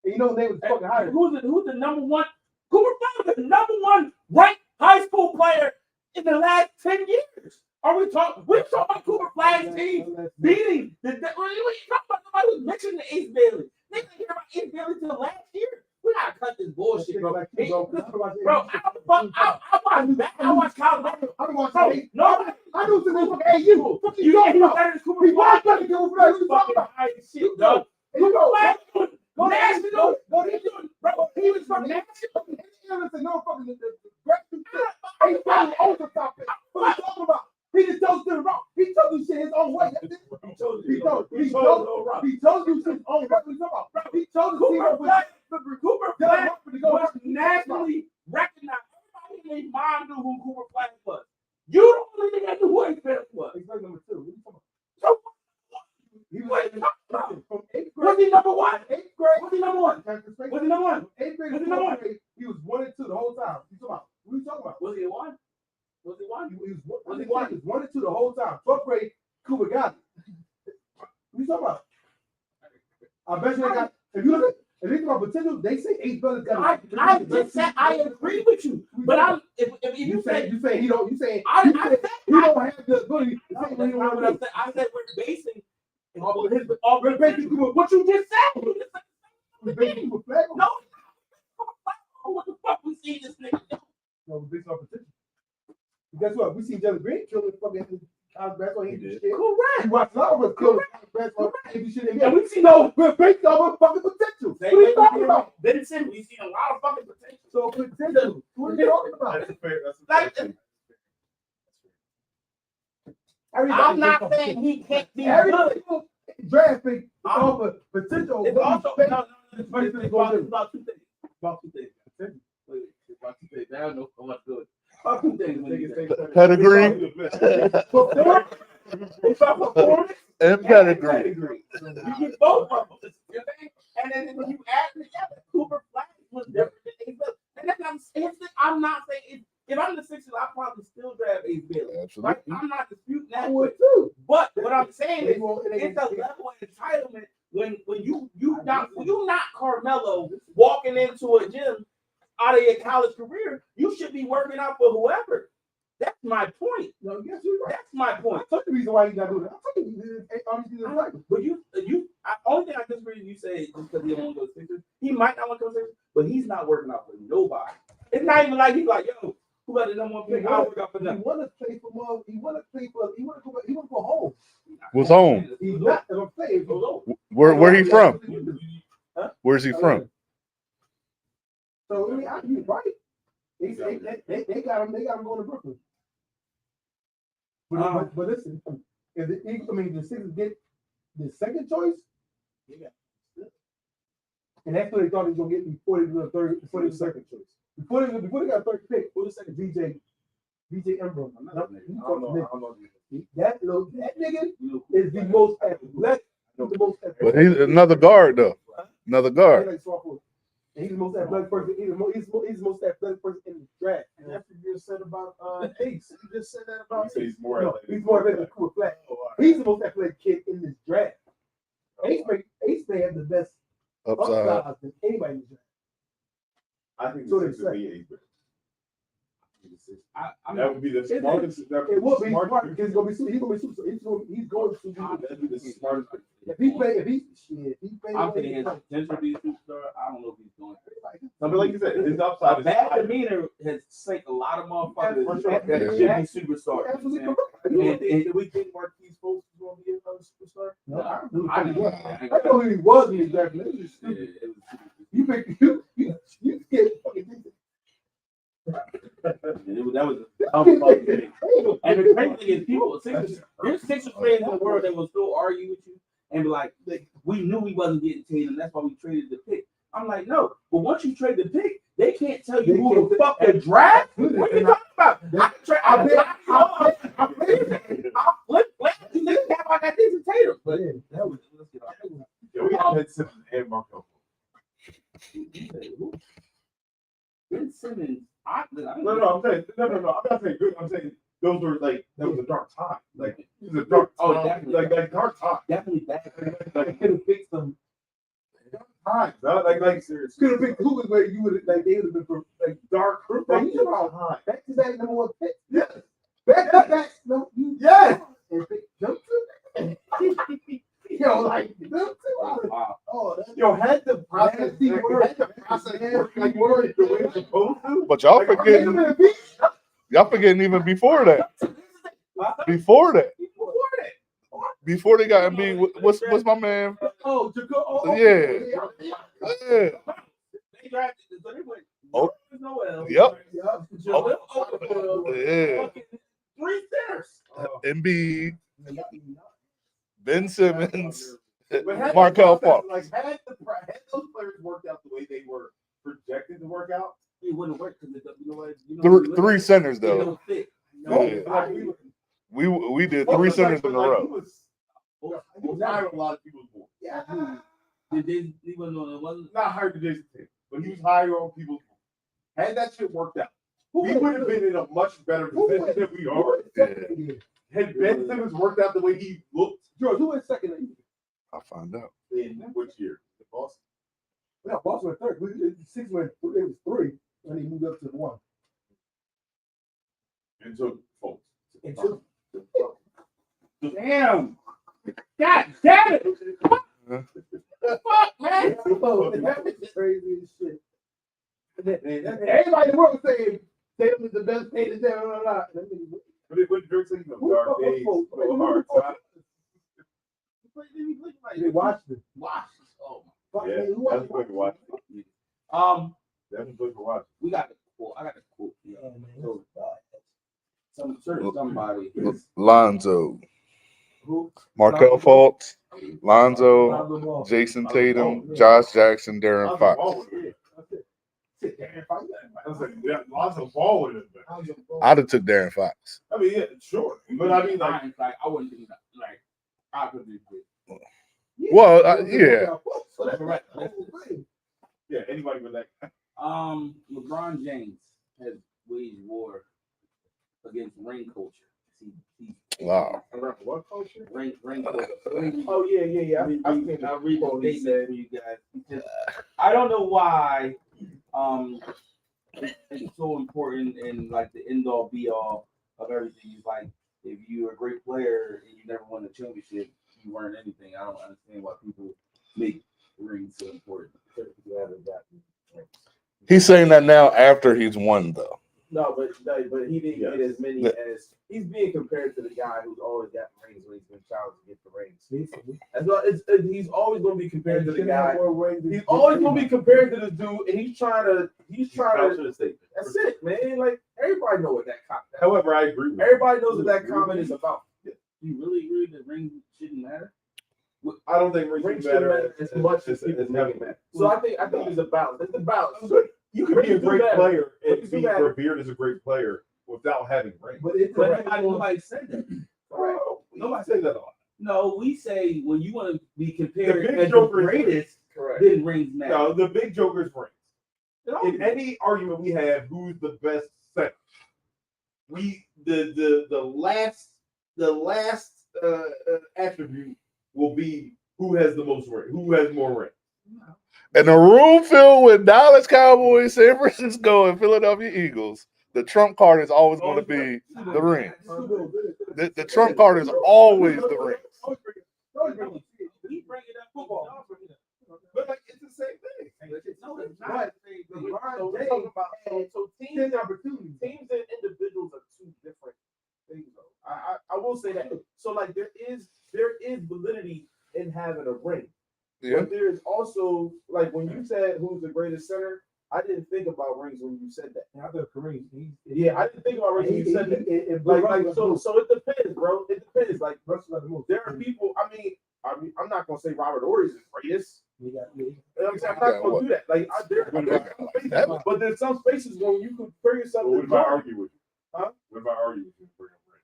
and you know his name was fucking higher. Who's the number one? Cooper Flag was the number one ranked high school player in the last 10 years. Are we talking? We're talking about Cooper Flag's team beating the. What are you talking about? Somebody who's mentioning the Ace Bailey. They didn't hear about Ace Bailey till last year. We gotta cut this bullshit, bro. Hey, bro, I watch college. I don't want Bro, to say. no, I knew some people. Hey, you. What you talking know about? better than Cooper He was Flag. better than Cooper Flag. What you talking Fucking about? high as shit, dog. You know, Flag, go national. Go to bro. He was fucking national. No fucking Ace Bailey over top it. What you talking about? He just told you the wrong. He told you shit his own way. That's it. He told you shit his own way. What you talking about? Bro, he told you Cooper Flag was nationally recognized. Everybody in their mom knew who Cooper Flag was. You don't really think I knew who Ace Bailey was. He's like number 2. What you talking about? So, He what you talking about? from 8th grade. Was he number one? 8th grade. Was he number one? Was he number one? 8th grade. Was he number one? He was 1 and 2 the whole time. You talking about? What are you talking about? Was he one? Was he one? He was Was he 1 and 2 the whole time. 12th grade, Cooper got it. What you talking about? I bet you they got. If you look If they talk about potential, they say Ace Brothers got. I just said I agree with you, but I'm if you say you say he don't. You say I you said say he don't have the ability. no, that's not what I said. I said we're basing we're basing what you just said. You just said We're basing with flag. no. What the fuck we see this nigga do? No, we're based on potential. Guess what? We see Jelly Green killing fucking college basketball. He did. Correct. We watched a lot of us kill college basketball. He shit And again. we see no We're based on fucking potential. What are you talking about? Ben Simmons, we see a lot of fucking potential. So potential. What are you talking about? That's a fair. That's a Like, fair thing. I'm not saying he can't be Every good. single draft pick off of potential. It's also it's about two things. About two things. Wait, about two things. I don't know how much good. About two things. when you say- Pedigree It's about performance and pedigree. You get both of them. You know what I'm saying? And then when you add them together, Cooper Flag was different than Ace Bailey. And then I'm not saying if I'm the Sixers, I'll probably still draft Ace Bailey. Right? Absolutely. I'm not disputing I that. would too. But what I'm saying is They won't- it it's ain't- a level of entitlement when you not Carmelo walking into a gym out of your college career, you should be working out for whoever. That's my point. No, yes, you're right. That's my point. That's the reason why he's not doing it. I think he's obviously the type. But only thing I disagree with you say just because he don't want to go to Sixers. He might not want to go to Sixers, but he's not working out for nobody. It's not even like he's like, yo, who got the number one pick? I'll work out for He them. want to play for more. He want to play for. He want to go home. What's home? He's not. As I'm saying, Where he from? Where's he from? So I mean, he's right. They got him. They got him going to Brooklyn. But listen, if the Sixers get the second choice, and that's what they thought he was gonna get before they do the third, before the second choice. Before they got a third pick, who the second? BJ Ingram. I don't know. That nigga is the most athletic. The most athletic. But he's another guard though. Another guard. And he's the most athletic person. He's the most athletic person in the draft. And that's what you just said about Ace. You just said that about He's more No, athletic. he's more athletic than Cooper Flag. He's the most athletic kid in this draft. Ace may have the best Upside. upside than anybody in the draft. I think So the they Sixers would be Ace Bailey. I'm That would be the smartest. It will be smart because he's going to be super. He's going to be. That'd be the smartest. If he play I'm thinking his potential to be a superstar. I don't know if he's going to. Something like you said, his A upside is bad high. demeanor has sank a lot of motherfuckers For sure. that should be superstars. Absolutely man. correct. Did we think Marquise Fultz was going to be another superstar? No, I don't know. I I didn't- know who he was in the draft. It was Yeah, stupid. it was stupid. You pick you get fucking. That was a dumb fucking thing. And the crazy thing is, there's Sixers fans in the world that will still argue with you and be like, we knew we wasn't getting Tatum, that's why we traded the pick. I'm like, no, but once you trade the pick, they can't tell you who the fuck the draft. What are you talking about? I niggas have like that Jason Tatum. But that was let's get off. Yeah, we had Ben Simmons and Markel. Ben Simmons. No, I'm saying no. I'm not saying good. I'm saying those were like that was a dark time. Like it was a dark Oh, time. definitely. Like dark time. Definitely bad. Like could have picked some. Time. Like serious. Could have picked who was where you would have like they would have been for like dark. Like you about time. back to back number one pick. Yes. Back to back. No, you Yes. and pick Johnson. Yo, like them two. Wow. Oh, that's Yo, had the process, Nasty like, word. had the process work like you were the way it's supposed to. But y'all Like, forgetting even before that. Before that. Before they got Embiid, what's my man? Oh, Jacob. Oh, Yeah. Yeah. They drafted so they went Oh. Noel. Yep. Joel Okafor, Yeah. fucking 3 centers. Embiid, Ben Simmons, But had Markel the Fultz. process, like had those players worked out the way they were projected to work out. It wouldn't work because you know what? You know Three centers They though. don't fit. No, Yeah. like, We did Fultz 3 was centers like- in a like, row. He was higher on a lot of people's boards. Yeah. He wasn't on it. Wasn't Not higher than Jason Tatum, but he was higher on people's boards. Had that shit worked out, we would have been in a much better position than we are. Had Ben Simmons worked out the way he looked George, who went second? I'll find out. in which year? Boston. Yeah, Boston went third. Six went. It was three, and he moved up to one. And took folks. And two. Damn. God damn it. Fuck, man. That's crazy as shit. Everybody in the world was saying Tatum is the best paid in town. What Drake said, you know, dark days, hard time. They watched it. Washington. Oh, Fuck, Yeah, man, who that's watched good to watch. my. That's good to watch. We got the quote. I got the quote. it? Yeah. Oh, man. Somebody. Lonzo, Who? Markel Fultz, Lonzo, Lonzo Ball. Jason Tatum, Josh Jackson, Darren Fox. Sit there and fight. I was like, yeah, lots of ball with it. Lonzo Ball. I'd have took Darren Fox. I mean, yeah, sure. But I mean, like, I wouldn't do that. Like, I could do it. Well, yeah. So that's Correct. yeah, anybody with that. LeBron James has waged war against ring culture. Wow. Around what culture? Ring culture. Oh yeah. I'll read the statement for you guys. Because I don't know why it's so important and like the end all be all of everything. It's like if you're a great player and you never won a championship, you weren't anything. I don't understand why people make rings so important. He's saying that now after he's won, though. No, but he didn't get as many as he's being compared to the guy who's always got rings when he's been challenged to get the rings. As well, he's always going to be compared to the guy. He's always going to be compared to this dude, and he's trying to. That's it, man. Like everybody knows what that comment. However, I agree with you. Everybody knows what that comment is about. You really agree that ring shouldn't matter? I don't think Rings rings shouldn't matter matter as much as people make it matter. So I think it's a balance. It's a balance. You can be a Rings do great matter. player and Rings do be matter. revered as a great player without having rings. But it's But nobody said that. Nobody say that a lot. No, we say when you want to be The compared big as the joker is greatest, Correct. then rings matter. No, the big joker's rings. In any argument we have, who's the best center? The last attribute will be who has the most ring, who has more rings. In a room filled with Dallas Cowboys, San Francisco, and Philadelphia Eagles, the trump card is always going to be the rings. The trump card is always the rings. We bring it up football. But like it's the same thing. No, it's not. So we're talking about so teams and individuals are two different things though. I will say that. So like there is validity in having a ring. Yeah. But there is also like when you said who's the greatest center, I didn't think about rings when you said that. I thought Kareem. Yeah, I didn't think about rings when you said that. Like so it depends, bro. It depends. Like there are people. I mean, I'm not gonna say Robert Horry is the greatest. You know what I'm saying? I'm not gonna do that. Like but there's some spaces where you can compare yourself What to if I Jordan. argue with you? Huh? What if I argue with you for your ring?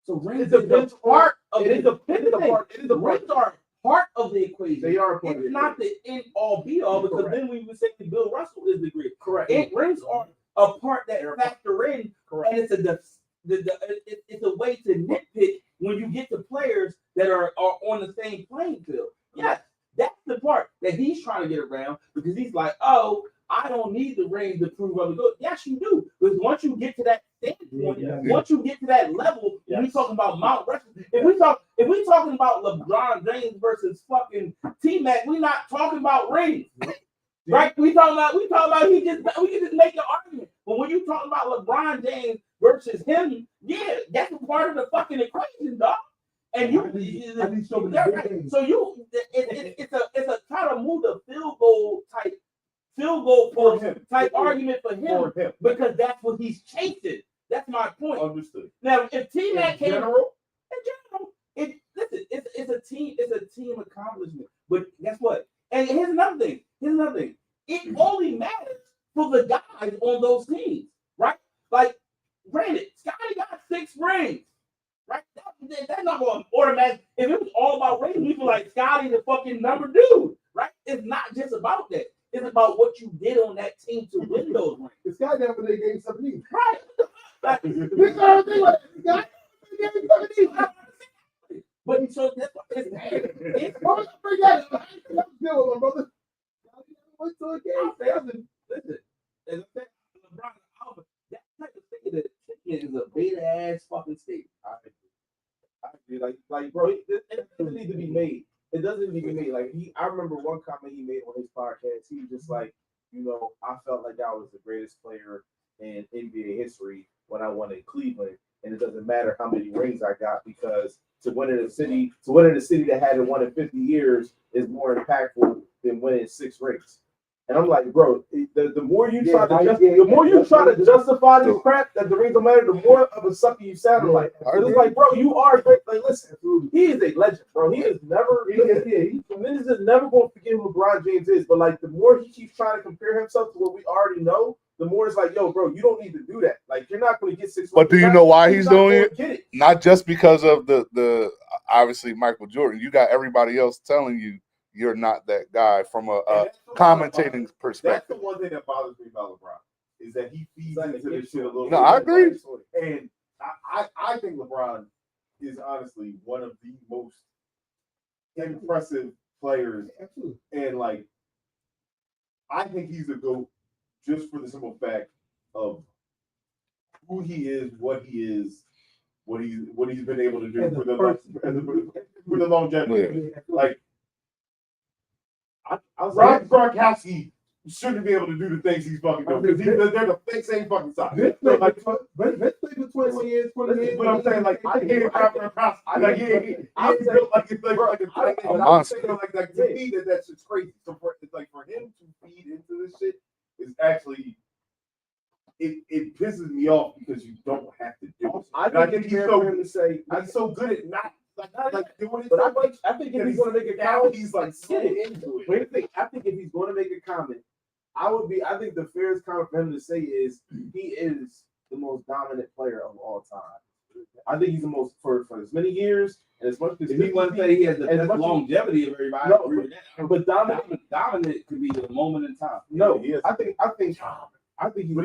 So rings It depends is a part of It is a part. It is a rings are part of the equation. They are a part of It's the not the end all be all because Correct. then we would say that Bill Russell is the great. Correct. Rings are a part that factor in, Correct. and it's a way to nitpick when you get to players that are on the same playing field. Yes, that's the part that he's trying to get around because he's like, oh, I don't need the ring to prove I'm good. Yes, you do. Because once you get to that standpoint, once you get to that level, we talking about Mount Rushmore. If we talking about LeBron James versus fucking T-Mac, we're not talking about rings. Right? We talking about we can just make an argument. But when you talking about LeBron James versus him, yeah, that's a part of the fucking equation, dog. And it's a try to move the field goal post type argument for him because that's what he's chasing. That's my point. Understood. Now, if T-Mac came in general, it's a team accomplishment. But guess what? And here's another thing. It only matters for the guys on those teams, right? Like, granted, Scotty got 6 rings, right? That's not going to automatic. If it was all about rings, we'd be like Scotty the fucking number dude, right? It's not just about that. It's about what you did on that team to win those rings. This guy never they gave 17. Right. Like, but so that's what it's went to a game. Listen, as I said, LeBron Alpha, that type of thing that is a beta ass fucking state. I agree. Like, bro, it doesn't need to be made. It doesn't need to be made. Like, I remember one comment he made on his podcast. He was just like, I felt like I was the greatest player in NBA history when I won in Cleveland, and it doesn't matter how many rings I got because to win in a city that hadn't won in 50 years is more impactful than winning 6 rings. And I'm like, bro, the more you try to justify this crap that the rings don't matter, the more of a sucker you sound like. It's like, bro, you are great. Like, listen, he is a legend, bro. He is never. Niggas is never going to forget who LeBron James is. But like, the more he keeps trying to compare himself to what we already know, the more it's like, yo, bro, you don't need to do that. Like, you're not going to get 6. But do you know why he's doing it? Not just because of the obviously Michael Jordan. You got everybody else telling you you're not that guy from a commentating perspective. That's the one thing that bothers me about LeBron is that he feeds into this shit a little bit. No, I agree. And I think LeBron is honestly one of the most impressive players. And like, I think he's a GOAT just for the simple fact of who he is, what he is, what he's been able to do for the longevity. Yeah. Like, Rob Gronkowski shouldn't be able to do the things he's fucking doing because they're the same fucking size. Vince played for 21 years, 20 years. But I'm saying, like, I can't Rob Gronkowski. Like, I feel like it's like a tight end. I'm saying, like, to me, that shit's crazy. So for him to feed into this shit is actually it pisses me off because you don't have to do it. I think he's so him to say he's so good at not doing it. But I think if he's going to make a comment, he's like so into it. I think if he's going to make a comment, I think the fairest comment for him to say is he is the most dominant player of all time. I think he's the most for as many years and as much as If he want to say he has the best longevity of everybody, No, I agree with that. but Dominant could be a moment in time. No, he is. I think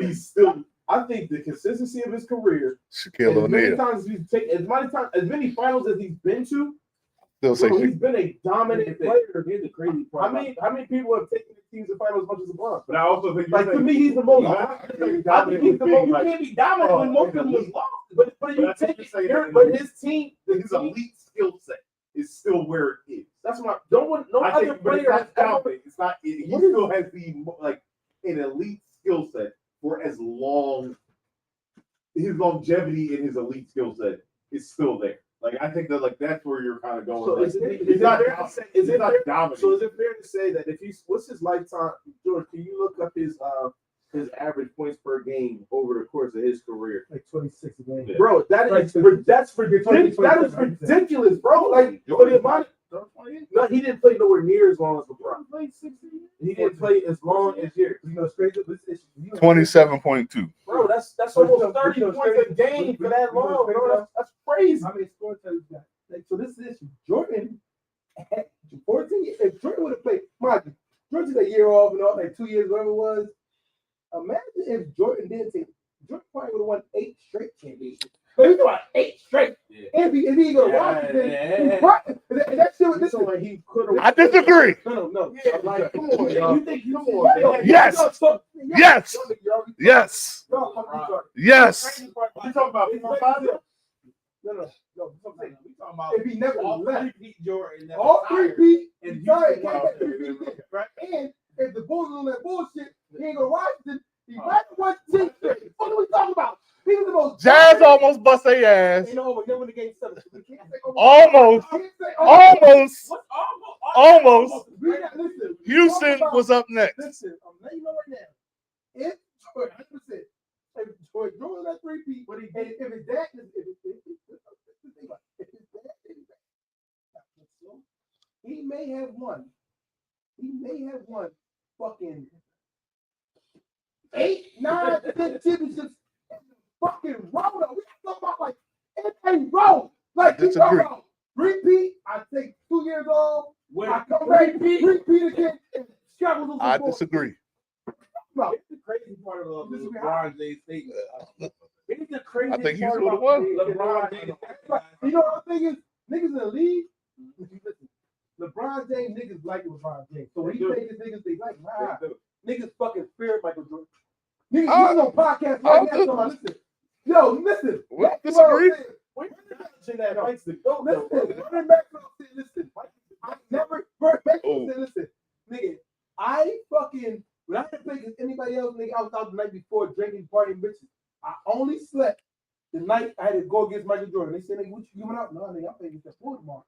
he's still. I think the consistency of his career, Shaquille as many O'Neal. times he's taken, as many finals as he's been to, Still say he's been a dominant player. Here's the crazy part. How many people have taken the teams to finals as much as LeBron? But I also think Like, to me, he's the most. I think I think he's the most. You can't be dominant when most of them was lost. But you take it. But his team, his elite skill set is still where it is. that's my. No other player has ever. It's not. He still has the like an elite skill set for as long. His longevity in his elite skill set is still there. Like, I think that that's where you're kind of going. So like, is it not fair to say? Is it not fair? dominant. So is it fair to say that if he's what's his lifetime, George? Can you look up his average points per game over the course of his career? Like 26 a game. Bro, that's ridiculous. That is ridiculous, bro. Like, for the amount. No, he didn't play nowhere near as long as LeBron. He didn't play as long as years. You know, straight up, this issue. 27.2. Bro, that's almost 30 points a game for that long, bro. That's crazy. How many scores have you got? Like, so this is the issue. Jordan had 14 years. If Jordan would have played, mind you, Jordan took a year off and all, like 2 years, whatever it was. Imagine if Jordan didn't take. Jordan probably would have won 8 straight championships. But he's about 8 straight. Yeah. If he go Washington, that shit was this one. He could have. I disagree. No. Yeah, Like, come on, y'all. you think come on? Yes. Yes. Yes. Yes. You talking about people positive? No. I'm saying, We talking about if he never all left, three Jordan, never all retired. 3 Pete, And sorry, you- can't get 3 Pete, right? And if the Bulls on that bullshit, he ain't gonna Washington. He might have won 10 straight. What are we talking about? He was the most. Jazz almost bust their ass. You know, when the game 7, we can't say Almost. We can't say Almost. What's Almost. We got listen. Houston was up next. Listen, I'm letting you know right now. If Jordan, 100%, if Jordan that 3 Pete, but if his dad is, if his dad is, he may have won. He may have won fucking 8, 9, 10 championships. Fucking row though. We talking about like it ain't row. Like Disagree. 3 Pete, I take 2 years off. When I come back, 3 Pete again, and struggles with I the ball. disagree. No. It's the crazy part of LeBron James statement. It's the crazy I think he's part what it about was. LeBron James. You know what the thing is? Niggas in the league, listen, LeBron James niggas like LeBron James. So when he say this niggas, they like, nah, niggas fucking fear Michael Jordan. Niggas niggas on podcast right now. So listen, yo, listen. What? Disagree? Listen. I never. Listen, nigga. I fucking when I didn't play against anybody else, nigga, I was out the night before drinking, partying, bitches. I only slept the night I had to go against Michael Jordan. They said, nigga, what you giving up? No, nigga, I'm playing against that boy tomorrow.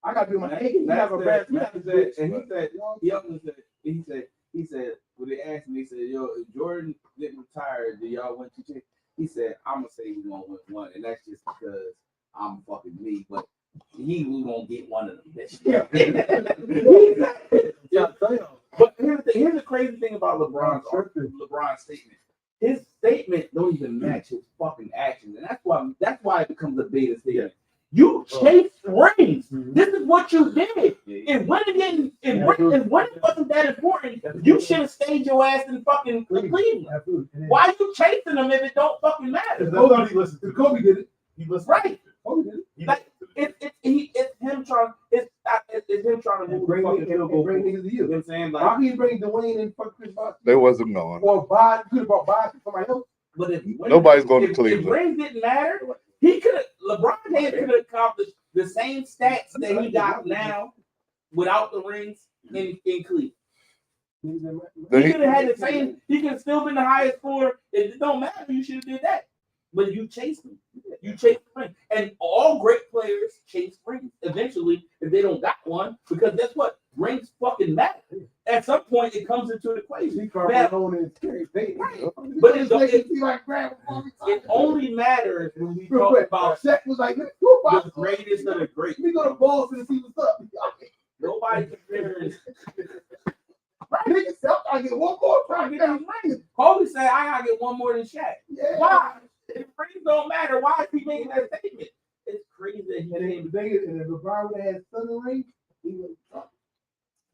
I got to do my And he said, when they asked me, he said, yo, if Jordan didn't retire, do y'all win 2 championships? He said, I'm gonna say we gonna win one, and that's just because I'm fucking me, but we gonna get one of them this year. But here's the crazy thing about LeBron's statement. His statement don't even match his fucking actions, and that's why it becomes a beta statement. You chased rings. This is what you did. And when it wasn't that important, you should have stayed your ass in fucking Cleveland. Why are you chasing them if it don't fucking matter? Nobody listened to Kobe did it. He was right. Kobe did it. Like, it's him trying to move Bring the fucking field goal. niggas to you. You know what I'm saying? How Like, can you bring Dwayne and fuck Chris Bosh? They wasn't going. Or buy, could have bought buy somebody else. but if Nobody's going to if Cleveland. rings didn't matter, LeBron James could have accomplished the same stats that he got now without the rings in Cleveland. He could have had the same. He could have still been the highest scorer. It don't matter. You should have did that. But you chased him. You chased the ring. And all great players chase rings eventually if they don't got one, because that's what rings fucking matter. At some point, it comes into the equation. But it only matters when we talk about Shaq was like, the greatest of the great. we go to Boston and see what's up. Nobody compares. Niggas, I get one more try to get these rings. Kobe said, I gotta get one more than Shaq. Yeah. Why? If rings don't matter, why is he making that statement? It's crazy that he And came. then the thing is, and if LeBron would have had 7 rings, he would have.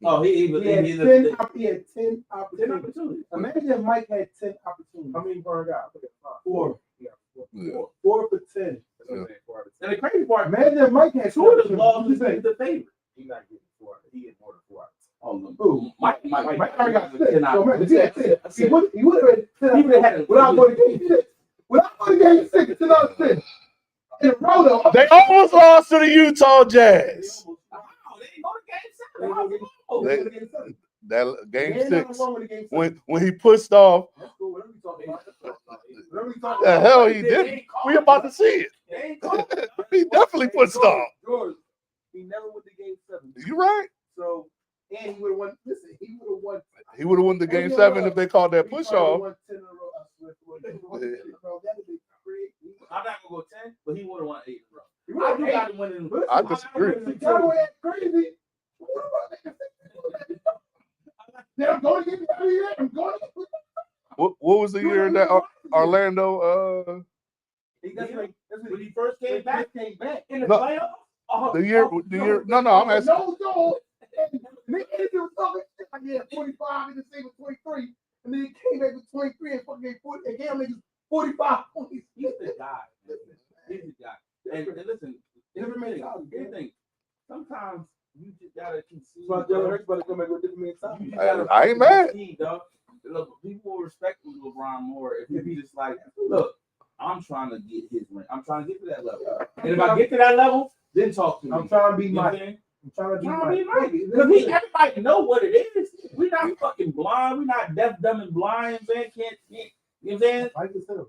Oh, he had 10 opportunities. Imagine if Mike had 10 opportunities. How many burned out? 4. Yeah. 4 for 10. And the crazy part, Imagine if Mike had 2 of 2 the laws is the favorite. He's not getting 4. He getting more than 4. Oh, Mike Mike got 6. 10 So imagine if he had 10. I He said, would have had 10. He would have had Without going to game 6. Without going to game 6, 10 out of 10. In a row, though. They almost lost to the Utah Jazz. wow, they didn't go to game 7. That game They ain't nothing 6, wrong with the game 6. when he pushed off, That's cool. Whatever you talking about. the hell he didn't. We about to see it. They ain't called it. He definitely pushed off. George, he never went to game 7. You right. So, and he would have won. Listen, he would have won. He would have won the game 7 if they called that He push probably off. won 10 in a row. I swear to God. Bro, that'd be crazy. I'm not gonna go 10, but he would have won 8 in a row. He I would've do won got him winning. I disagree. The Cowboys act crazy. What about that? I'm going to get out of here. I'm going to What was the year that Orlando? When he first came back in the No. playoffs. Oh, The year. No. I'm asking. No. Nick Andrews was talking shit like he had 45 and the same with 23. And then he came back with 23 and fucking gave 40 and gave him niggas 45 points. He's the guy. He's the guy. And listen, Different here's mentality. the thing. Sometimes you just gotta concede. So Jalen Hurts better come back with a different mentality. You just gotta I ain't mad. concede, dog. Look, people will respect LeBron more if he just like, look, I'm trying to get his ring. I'm trying to get to that level. And if I get to that level, then talk to me. I'm trying to be You know what I'm Mike. saying? I'm trying to be Trying to be Mike. Because everybody know what it is. We're not fucking blind. We're not deaf, dumb, and blind. Man, can't. You know what I'm saying? Mike is him.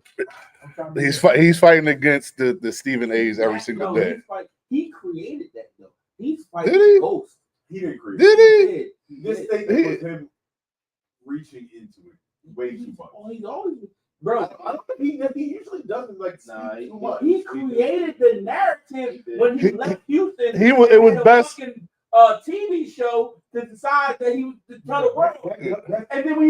I'm trying to be He's fighting against the Stephen A's every single day. He created that though. He's fighting Did he? ghosts. He didn't create. Did he? This statement was him reaching into it way too much. Oh, he's always, I bro. don't think he usually doesn't like speak too much. He created the narrative when he left Houston. It was had a best. fucking, TV show to decide that he was to tell the world. And then when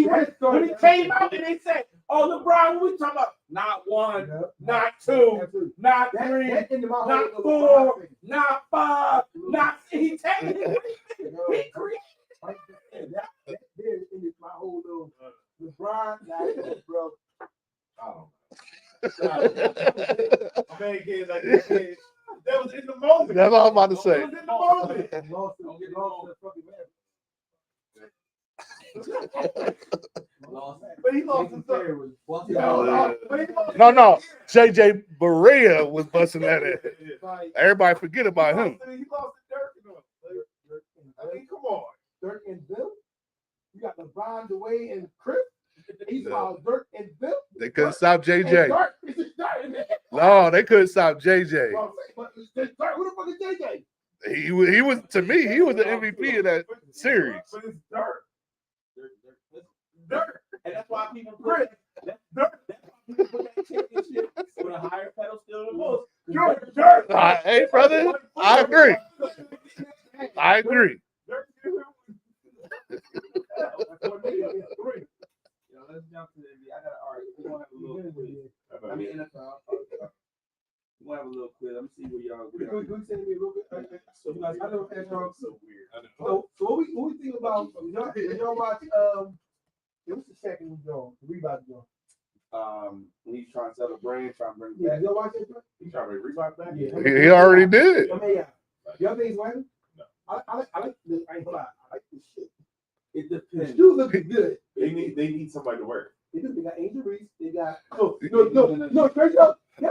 he came out and they said, "Oh, LeBron, what we talking about? Not 1, not 2, not 3, not 4, not 5, not." He created. That is my whole little LeBron, bro. I don't know. Man, kids like this kid. That was in the moment. That's all I'm about to say. That was in the moment. Lost to the fucking Lost. But he lost his Terry son. was busting No. JJ Barea was busting that ass. Everybody forget about him. He lost to Dirk. I mean, come on. Dirk and Bill. You got LeBron, Dwayne, and Chris. He's about Dirk and Bill. They couldn't stop JJ. And Dirk is just Dirk. No, they couldn't stop JJ. Well, but Dirk, who the fuck is JJ? He was to me, he was the MVP of that series. But it's Dirk. Dirt. And that's why people put that championship with a higher pedal still than most. Dirk. Hey, brother, I agree. I agree. Let's jump to the NBA. I got all right. We're gonna have a little quiz. I mean NFL. We're gonna have a little quiz. Let me see where y'all. Can you send me a little bit? So you guys, I don't know. So weird. I know. So what we think about? Y'all watch? What's the second John? The Reebok John. when he's trying to sell the brand, trying to bring it Yeah, back. y'all watch it? You trying to Reebok back? Yeah. He already did. I mean, yeah. Y'all think it's like? No. I like the. I ain't gonna lie. I like this shit. It The depends. shoes looking good. They need somebody to wear. They do. They got Angel Reese. They got no. Straight up. Yeah,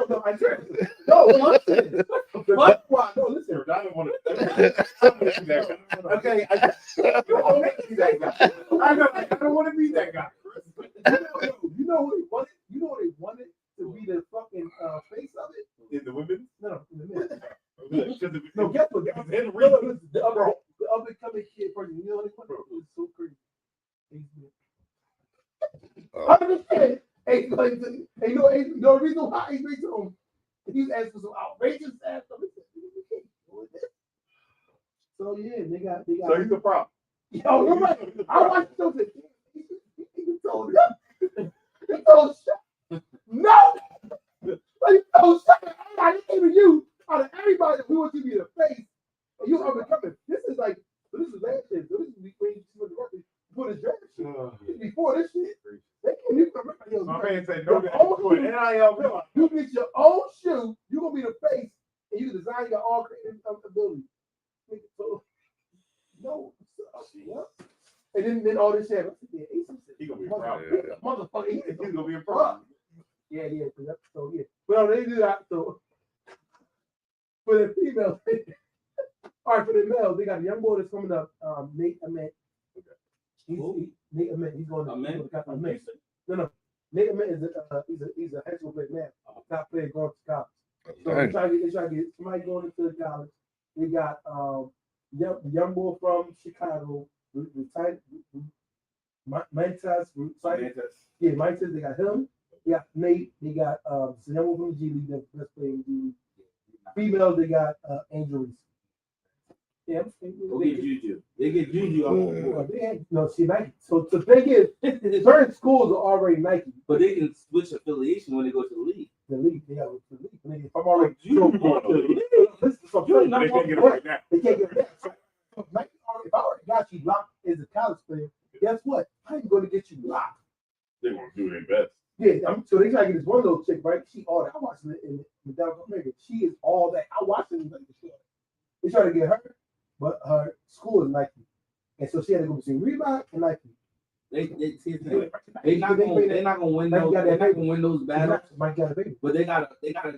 no. I tried. No, listen. What? No, listen. I don't want to. Okay, You don't make me that guy. I don't want to be that guy. you know what he wanted? You know what he wanted to be the fucking face of it? In the women? No, in the middle. Because No, guess what? It's in Reebok. The other coming kid person. You know what he wanted? It was so crazy. I understand. Hey, like, you know the reason why he made him. He was asking for some outrageous ass stuff. So yeah, they got. So he's a problem. Yo, you're right. I watched those. He told him. He told Shaq. No. He told Shaq. I didn't even you. Out of everybody, we want you to be the face. And you are becoming. This is last year. So this is when you went to work before the draft shit. Before this shit. They can't even remember. Yo, My man said Your no to own doing NIL. you get your own shoe. You're gonna be the face, and you design your own creative ability. So, no, what? And then all this shit. He gonna be a problem. Motherfucker, He's gonna be a problem. Yeah. So yeah, but no, they do that. So for the females, all right, for the males, they got a young boy that's coming up. Nate Ament. Nate Ament. He's going to Ament? Ament. No. Nate Ament is he's a high school player man. Top player going to college. So they try to get somebody going into college. They got young boy from Chicago, retired. Mantas. Yeah, Mantas. They got him. They got Nate. They got young boy from the G League, the best player in the G League. Females, they got Angel Reese. Yeah, Go get Juju. They get Juju off the board. See Nike. So the thing is, certain schools are already Nike. But they can switch affiliation when they go to the league. The league, they got the league. I'm already Juju going to the league. Listen, so They can't get it right now. They can't get it. So Nike already, if I already got you locked as a college player, guess what? I'm going to get you locked. They want to do their best. Yeah, so they try to get this one little chick, right? She all that. I watched it in the Dallas America. She is all that. I watched it in the show. They try to get her, but her school is Nike. And so she had to go between Reebok and Nike. They're not gonna win those. They're not gonna win those battles. Mike got a baby. But they gotta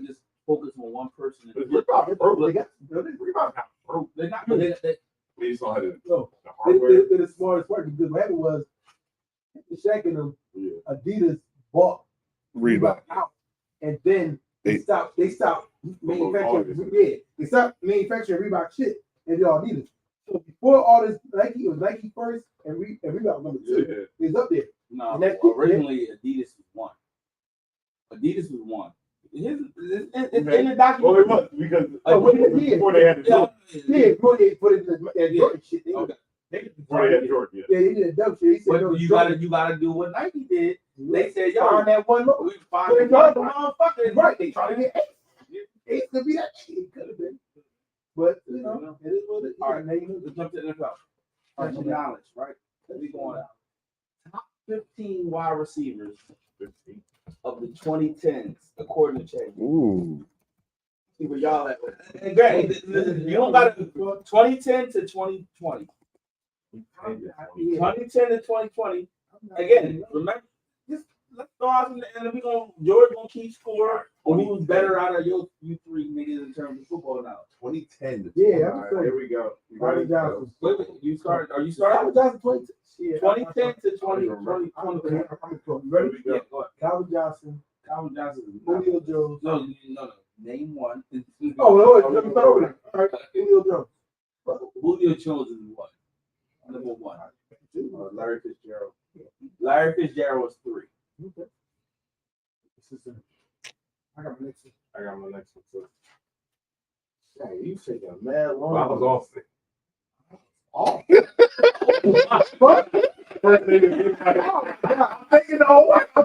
just focus on one person. They got Reebok not broke. They're not. But they They just don't have the no. hardware. They're the smartest work because what happened was Shaq and them Yeah. Adidas bought Reebok. out, and then they stopped manufacturing. All Yeah, they stopped manufacturing Reebok shit, and they all Adidas. So before all this, Nike it was Nike first, and Reebok number two. Yeah. It's up there. no. And that's- Originally, Adidas was one. Adidas was one. It's in the Well, it document. must because Oh, what it is. before they had the Jordan. Yeah, before they put it in the Jordan shit. They, Okay. Before they had Jordan. Yeah. yeah, they did a dumb shit. They said, But no, you Jordan. gotta do what Nike did. They said, Find yo, that one look. we find But they tried to- motherfucker. Right, they trying to get eight could be that shit. It could have been. But you know, it is what it is. All right. Now you know. Let's jump to the NFL. Personal knowledge, right? We going out. Top 15 wide receivers 15. of the 2010s, according to Chad. Ooh. See where y'all at. And Greg, you don't got 2010 to 2020. 2010 to 2020. Again, remember, just let's go out and then George gonna keep score. Who's better out of you three niggas in terms of football now? 2010. Yeah, All right, here we go. You Calvin ready? Johnson. Wait, you start? Are you Calvin starting? Johnson 2010. 2010 to 2020. Ready? Yeah, go ahead. Calvin Johnson, Calvin Johnson. Julio Jones. No. Name one. Oh, no, let me start over there. All right, Julio Jones. Julio Jones is what? Number one. Larry Fitzgerald. Larry Fitzgerald was 3. Okay. I got my next one. I got my next one too. Hey, you taking mad long. I was off it. I'm thinking, I'm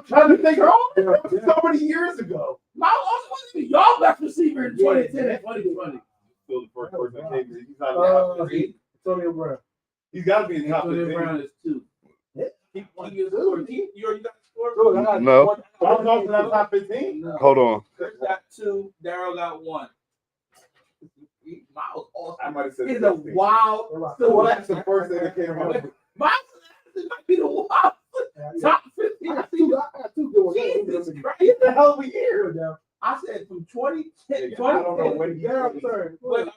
trying to think. So many years ago. Y'all best receiver in 2010 and 2020. Still the first person that came. He's not in the top 15. Antonio Brown. He's got to be in the top Antonio 15. Brown is 2. Yeah. You got the score? Good, I got No. one. I was also not top 15. No. Hold on. Chris got 2. Daryl got 1. Miles I awesome. might have said It's a 15. wild. Well, that's the first thing that came to mind. Miles might be the wild top 15. I got two good ones. Jesus Christ. What the hell we here? I said from 2010. I don't know when he Daryl turn. Wait,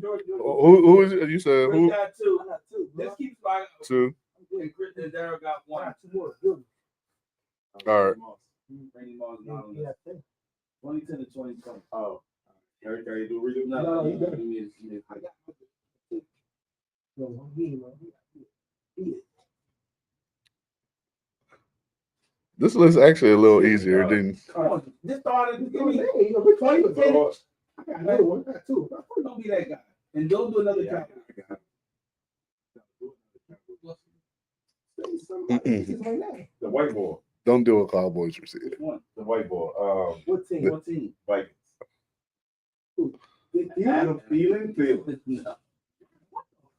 George. Who is you said Chris who? got 2. I got two. Let's keep sliding. 2. And Chris and Daryl got I 1. got two more. Good. All right. Randy Moss is not on Yeah, this. 2010 to 2020. Oh, everything do redo. No, he doesn't. He is. I got no, he ain't, man. He- This list actually a little easier than Come on, just start it. Give me. Hey, you know, we playing with 2010. those. I got another one. I got two. Don't be that guy. And don't do another guy. The white boy. don't do a Cowboys receiver. Which one? The white boy. What team? What team? Vikings. Big deal. Adam Thielen. No.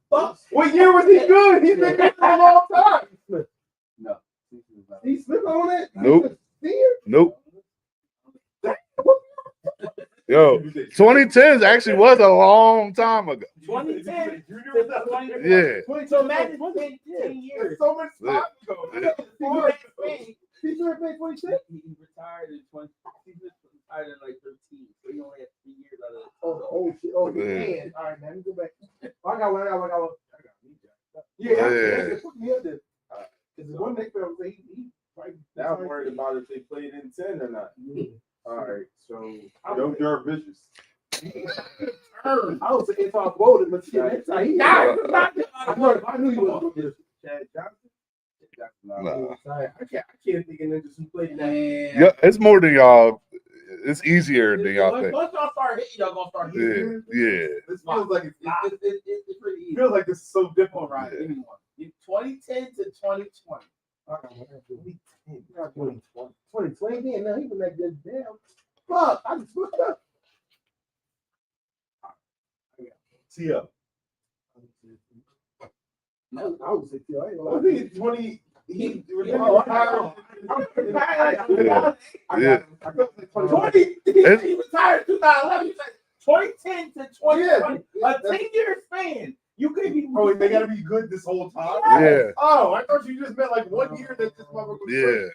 Fuck. What year was he good? He's been good for a long time. No. He slipped on it. Nope. Fear. Nope. Yo, 2010s actually was a long time ago. 2010. Yeah. So imagine 10 years. So much time ago. He should have played 2010. He retired in 20. He just retired in like 13. So he only had 3 years out of it. Oh shit. Oh Yeah. man. All right, man. Let me go back. I got one. Yeah. Yeah. Put me up there. Because the one next time he Now I'm worried about if they played in 10 or not. All right, so No Derek Vicious. I was saying it's all golden, but shit, next time he I knew he was good. Chad Johnson. Nah. Sorry. I can't think of niggas who played in that. Man. Yeah, it's more than y'all. It's easier than y'all think. Once y'all start hitting, y'all gonna start hitting. Yeah, yeah. This feels like It's pretty easy. feels like this is so different. Right. Give me one. 2010 to 2020. 2020 then, now he was like that damn. Fuck, I just fucked up. Tee up. No, I was sick, I ain't gonna I lie. think it's 20. He Oh, Yeah. Yeah. 20. He retired 2011. You said 2010 to 2020. A 10-year span. You could be. Oh, they gotta be good this whole time. Yeah. Oh, I thought you just meant like 1 year that this motherfucker was Yeah.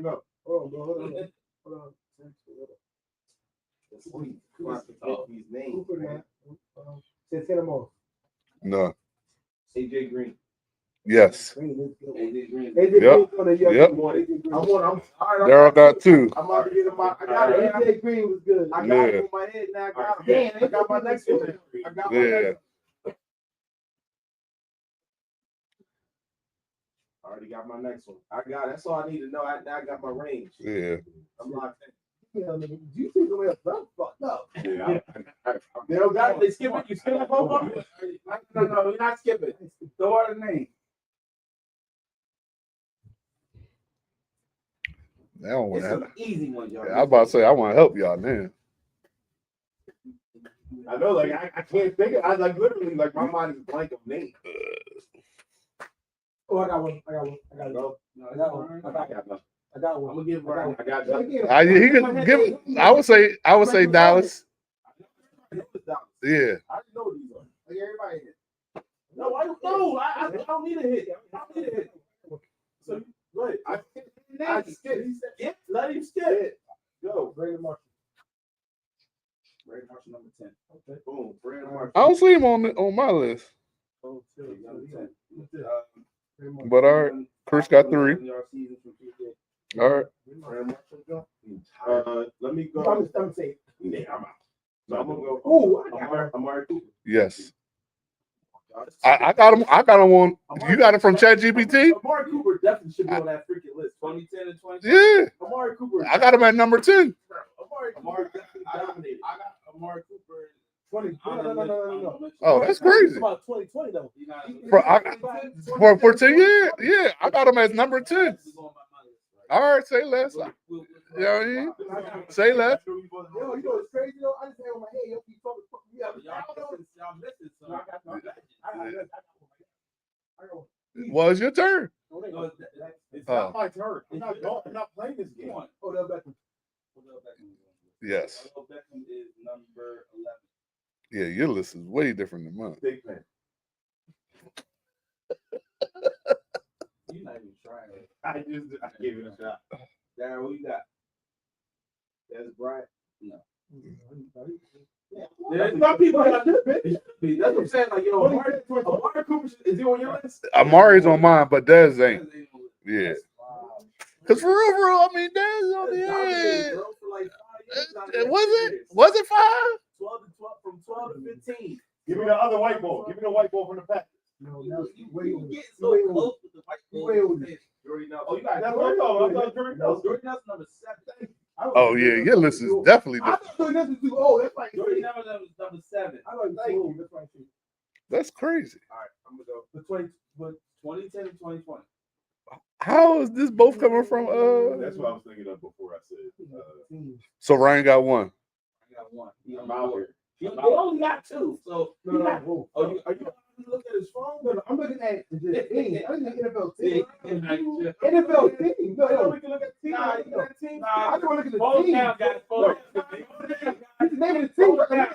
No. Oh, hold on. His name. Cooper, man. Send him off. No. AJ Green. Yes. Green is good. AJ Green. AJ Green's on the young Yep. one. AJ Green. Daryl got 2. I'm about to get him my. I got it. AJ Green was good. I got Yeah. it in my head now. I got him. Damn, I got my next one. I got my Yeah. next one. I already got my next one. I got. That's all I need to know. Now I got my range. Yeah. I'm locked in. You know, nigga, you see the way I'm fucked up. Yeah. They don't got. They skip it. You skip it. No, you're not skipping. Throw out a name. I don't want It's to an help. easy one, y'all. I was about to say I want to help y'all now. I know, like I can't think of. I like literally like my mind is blank of names. Oh, I got one. I got one. Go. No, I got one. I got one. I got one. I got one. I'm gonna give Ryan. I got Yeah, that. yeah. He could give. I would say Dallas. Yeah. I already know these are. Like everybody in it. No, I don't know. I don't need a hit. I don't need a hit. So go ahead. I skip. He said, "Skip." Let him skip. Go. Brandon Marshall. Brandon Marshall, number 10. Okay. Boom. Brandon Marshall. I don't see him on my list. Oh, He's number 10. Brandon Marshall. But all right, Chris got 3. All right. Brandon Marshall. Go. Let me go. I'm saying. Yeah, I'm out. So I'm gonna go. Oh, I got Amari Cooper. Yes. I got him. I got him on. You got it from ChatGPT? Amari Cooper definitely should be on that freaking list. 2010 and 20. Yeah. Amari Cooper. I got him at number 10. Amari definitely dominated. I got Amari Cooper. 20. No. Oh, that's crazy. About 2020 though. For 10 years? Yeah. I got him as number 10. All right, say less. You know what I mean? Say less. Yo, you know what's crazy though? I just had on my head. Yo, you fucking me up. Y'all missing some. I got one. Well, it's your turn. It's Oh. not my turn. I'm not playing this game. Odell Beckham. Yes. Odell Beckham is number 11. Yeah, your list is way different than mine. Big fan. You're not even trying it. I gave it a shot. Darren, who you got? That's Bryant. There's some people that should be. That's what I'm saying. Like, Amari Cooper, is he on your list? Amari's on mine, but Dez ain't. Yeah. Because for real, I mean, Dez is on the edge. Was it 5? 12 from 12 to 15. Give me the other white ball. Give me the white ball from the pack. No, now You get so close with the white ball. Jordy Nelson. Oh, you got That's what I'm talking about. I thought Jordan Nelson. Jordy Nelson, number 7. Oh, yeah, your list is definitely I different. thought Jordan Nelson too old. That's like Jordy Nelson was number 7. I like thank you. That's right. That's crazy. All right, I'm gonna go. But 2010 and 2020. How is this both coming from? That's what I was thinking of before I said. So Ryan got 1. I got 1. I'm out here. They only got 2. So No. are you looking at his phone? No, I'm looking at the team. I think NFL team. Yeah. NFL team. No, We can look at the team. Nah, Look at the team. I don't look at the Phone team. down, guys. Phone down. He's the name of the team. Look at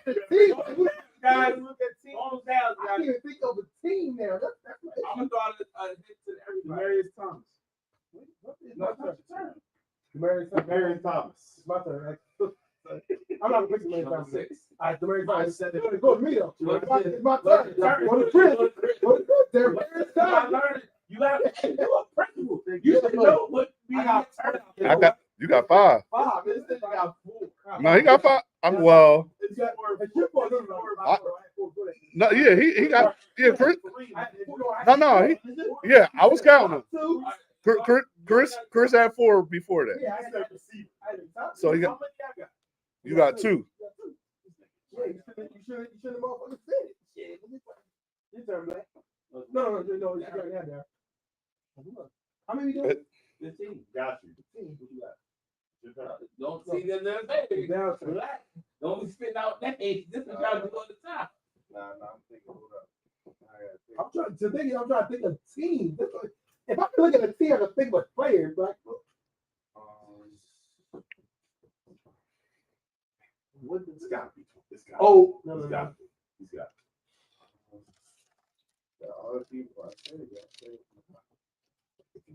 the team. Guys, look at team. Phone down, I guys. can't even think of a team now. That's I'm gonna throw out a hit to everybody. Demarius Thomas. No, it's not your turn. Marion Thomas. It's my turn. I'm not picking Demarius Number Thomas. 6. All right, Demarius I Thomas. said it. Go to me though. It's my turn. Turn. What a Chris. Demarius Thomas. You got a principle. You should know what we got. You got 5. 5. This thing got 4. No, he got 5. Well, It's got it's your fault. no, yeah, he got Chris. No, yeah, I was counting him. Chris had 4 before that. Yeah, I said receiver. So you got 2. Yeah, you should have motherfucking said it. Shit. Your turn, Black. No, you already had that. How many do it? 15. Got you. 15. What you got? Your turn. Don't see them there. Down to Relax. Don't be spitting out names. This is trying to go on the top. Nah, I'm thinking. Hold up. I'm trying to think of teams. If I can look at a team, I can think of players, but It's got to be. It's got. oh He's no. got. He's got.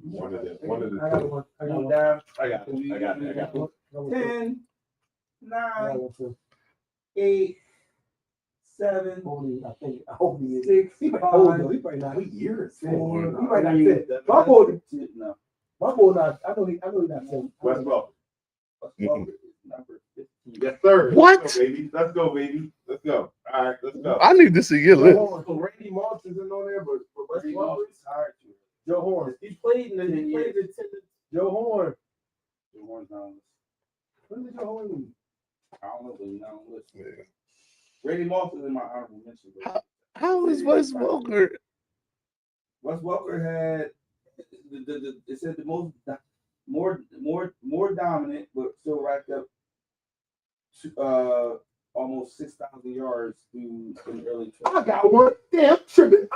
One of the. I got one. I got one. Down. I got it. I got it. I got it. 10, I 9, got one too. 8, 7, I hope he is. 6, He 5, might hold though. He probably not. years. 4. He might not fit. My boy, No. not. I know he's not fit. Wes Welker. Welker is number 15. Yes, sir. What? Let's go, baby. Let's go, baby. Let's go. All right, let's go. I need to see your list. So Randy Moss isn't on there, but Wes Randy Welker. Moss is hard to- Joe Horn. He played in the Joe Horn. The one's not on this. When did Joe Horn leave? I don't know, but he's not on the list. Randy Moss is in my honorable mention. but- How is Wes Welker? Wes Welker had it said the most more dominant, but still racked up almost 6,000 yards through in the early 20s. I got one. Damn, tripping.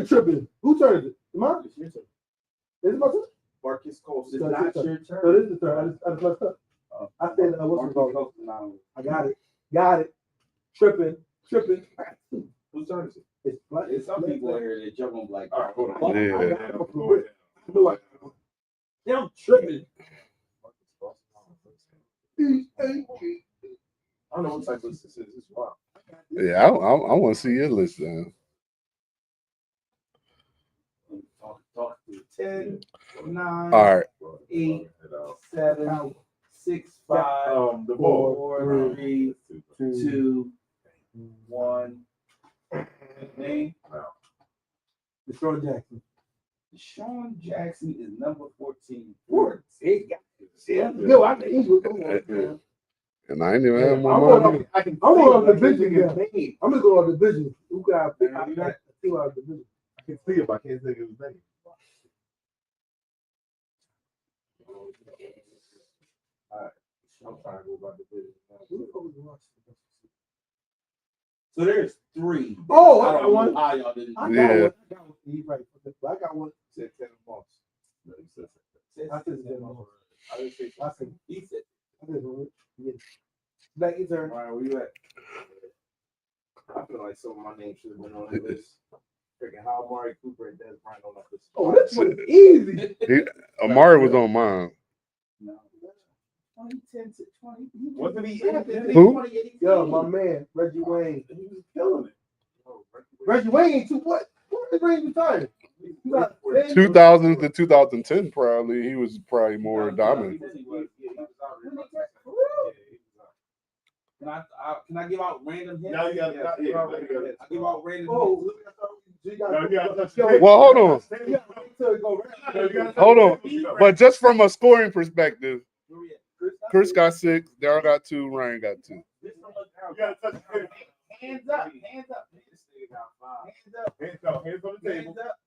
Tripping. Who turned it? Mine? It's your turn. Is it my turn? Marcus Colston. It's not your So turn. this is the third. I just messed up. I said, what's it called? I got it. Got it. Tripping. Whose turn is it? It's black. There's some people here that jump on like, All right, hold on. Yeah. them tripping. I don't know what type of list this is. It's wild. Yeah, I want to see your list then. Talk to 10, 9, All right. 8, 7, 6, 5, The ball. 4, 3, 2, 1. Name? Deshaun Jackson. Deshaun Jackson is number 14. 14. Yeah. Yo, I think he was going. And I ain't even have I'm more going money. on the division. I'm just going on the division. Who got pick out that team out of the division? I can see him. I can't think of his name. I'm trying to go by the division. So there's 3. Oh, I I got don't one. know how y'all didn't. I got Yeah. one. He's right. I got one. Said Kevin Moss. I said that. I didn't say. I said He said, I said yeah. Black is her. Ryan, where you at? I feel like some of my names should have been on the list. Freaking how Amari Cooper and Des Bryant on that list. Oh, this one is easy. Amari was on mine. no. 2010 to 20. Wasn't he? Who? 2018. Yo, my man, Reggie Wayne. He was killing it. Reggie Wayne ain't too what? What is Reggie retired? 2000 to 2010, probably. He was probably more dominant. Can I give out random hints? Now you got I give out random Oh, hints. you No, you gotta touch Yo, the Well, hold on. on. Hold on. But just from a scoring perspective, Where we at? Chris got 6, Daryl got 2, Ryan got 2. You gotta touch the table. Hands up, hands up. Hands up, Hands on the table. hands up.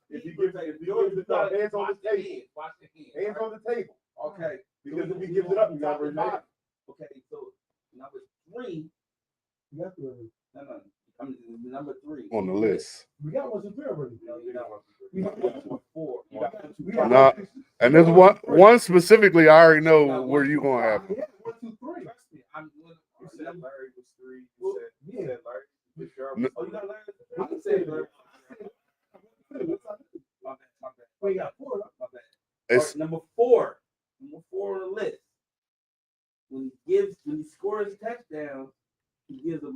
If he gives it up, hands on the table. Watch the hand. Hands on the table. Okay. Because if he gives it up, you gotta bring it back. Okay, so number 3. You got to. No. I'm number 3. On the list. We got 1, 2, 3 already. No, you're not. We got 4. We got Nah. And there's one specifically, I already know where you going to have it. Yeah, 1, 2, 3. You said Larry was 3. Well, You yeah. said Larry. No. Oh, you got Larry? I can say Larry. My bad. We got 4. My bad. It's Number 4. Number 4 on the list. When he scores touchdowns, he gives a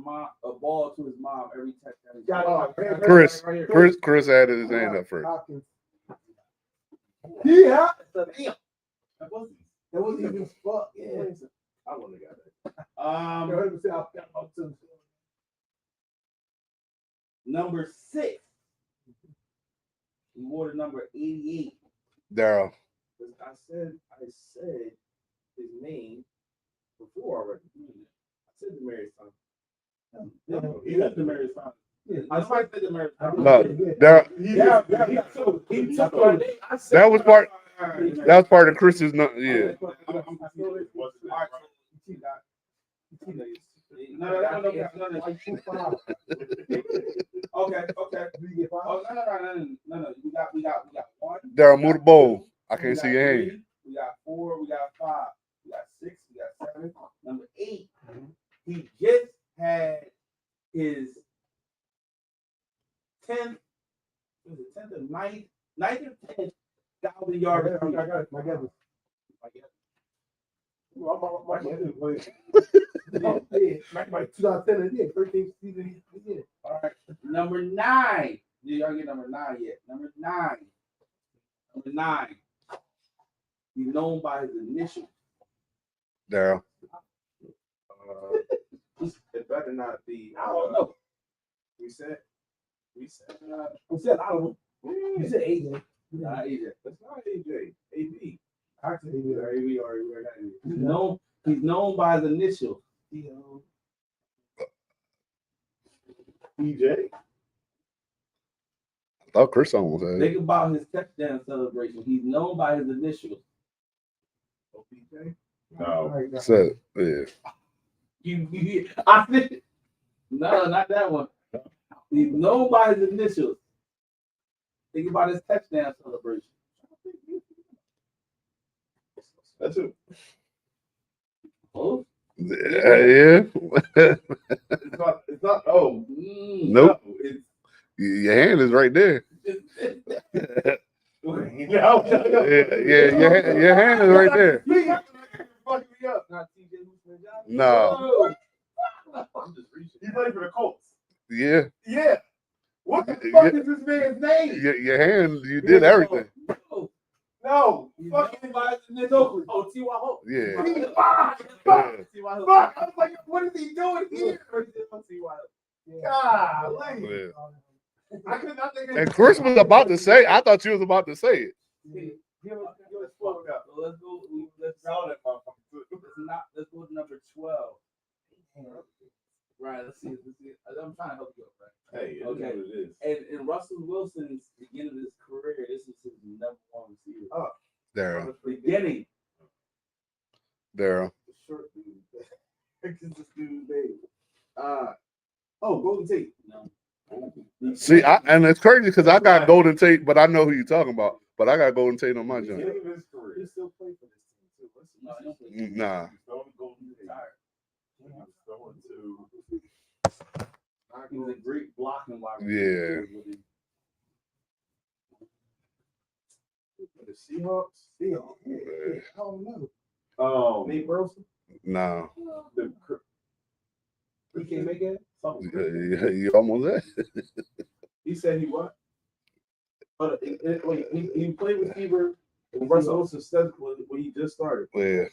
ball to his mom every touchdown. Got it. Chris added his hand up first. Hopkins. Yeah. Damn. That wasn't even fuck. Yeah. I wouldn't have got that. You heard me say I got about 2. Number 6. He wore the number 88. Daryl. I said his name before already. I said Demarius Thomas. He got the Demarius Thomas. Yeah. I might say Demarius Thomas. No, Daryl. He took my name. I said That was part of Chris's. Yeah. No. Okay. Oh, no. We got 1. Daryl, move the bowl. I can't see your hand. We got 4. We got 5. We got 6. We got 7. Number 8. He just had his 10th. Was it 10th or 9th? 9th or 10th 1,000-yard receiver. I got it. My 2010, yeah, 13th season. Yeah. All right. Number 9. Y'all get number 9 yet? Number 9. He's known by his initials. Daryl. It better not be. I don't know. We said. You said I don't know. You said AJ. Nah, AJ. That's not AJ. AB. I said AJ. He's known by his initials. EJ. I thought Chris almost had it. Think about his touchdown celebration. He's known by his initials. OPJ. No. So, yeah. I think no, not that one. He's known by his initials. Think about his touchdown celebration. That's it. Oh, Yeah. It's not. Oh, Nope. no, it's Your hand is right there. no. Your hand is right there. You fucking me up. not TJ Hooper. No. I'm just reaching. He played for the Colts. Yeah. Yeah. What the Yeah. fuck is this man's name? Your hand, you did everything. No. You Fucking know this Oakland. Oh, T.Y. Hope. Yeah. fuck. Yeah. T.Y. Hope. Fuck. I was like, what is he doing here? T.Y. God, Yeah. I could not think. And Chris was about to say, I thought you was about to say it. Give us four. So let's go. Let's go to number 12. Right. Let's see. I'm trying to help you out, right? Hey, it Okay. is what it is. And in Russell Wilson's beginning of his career, this is his number one receiver. Daryl. Beginning. Daryl. Short dude. This dude's name. Golden Tate. No. See, and it's crazy because I got Golden Tate, but I know who you're talking about. But I got Golden Tate on my joint. Beginning of his career. He still plays for this team too. No, he don't play. Nah. He's going to Golden State. He's going to. He was a great blocking wide Yeah. receiver. The Seahawks. Yeah. I don't know. Nate Burleson. Nah. The, He can't make it. Something. You almost there. He said he what? But wait, he played with Fever and Russell Wilson said when he just started. Yeah.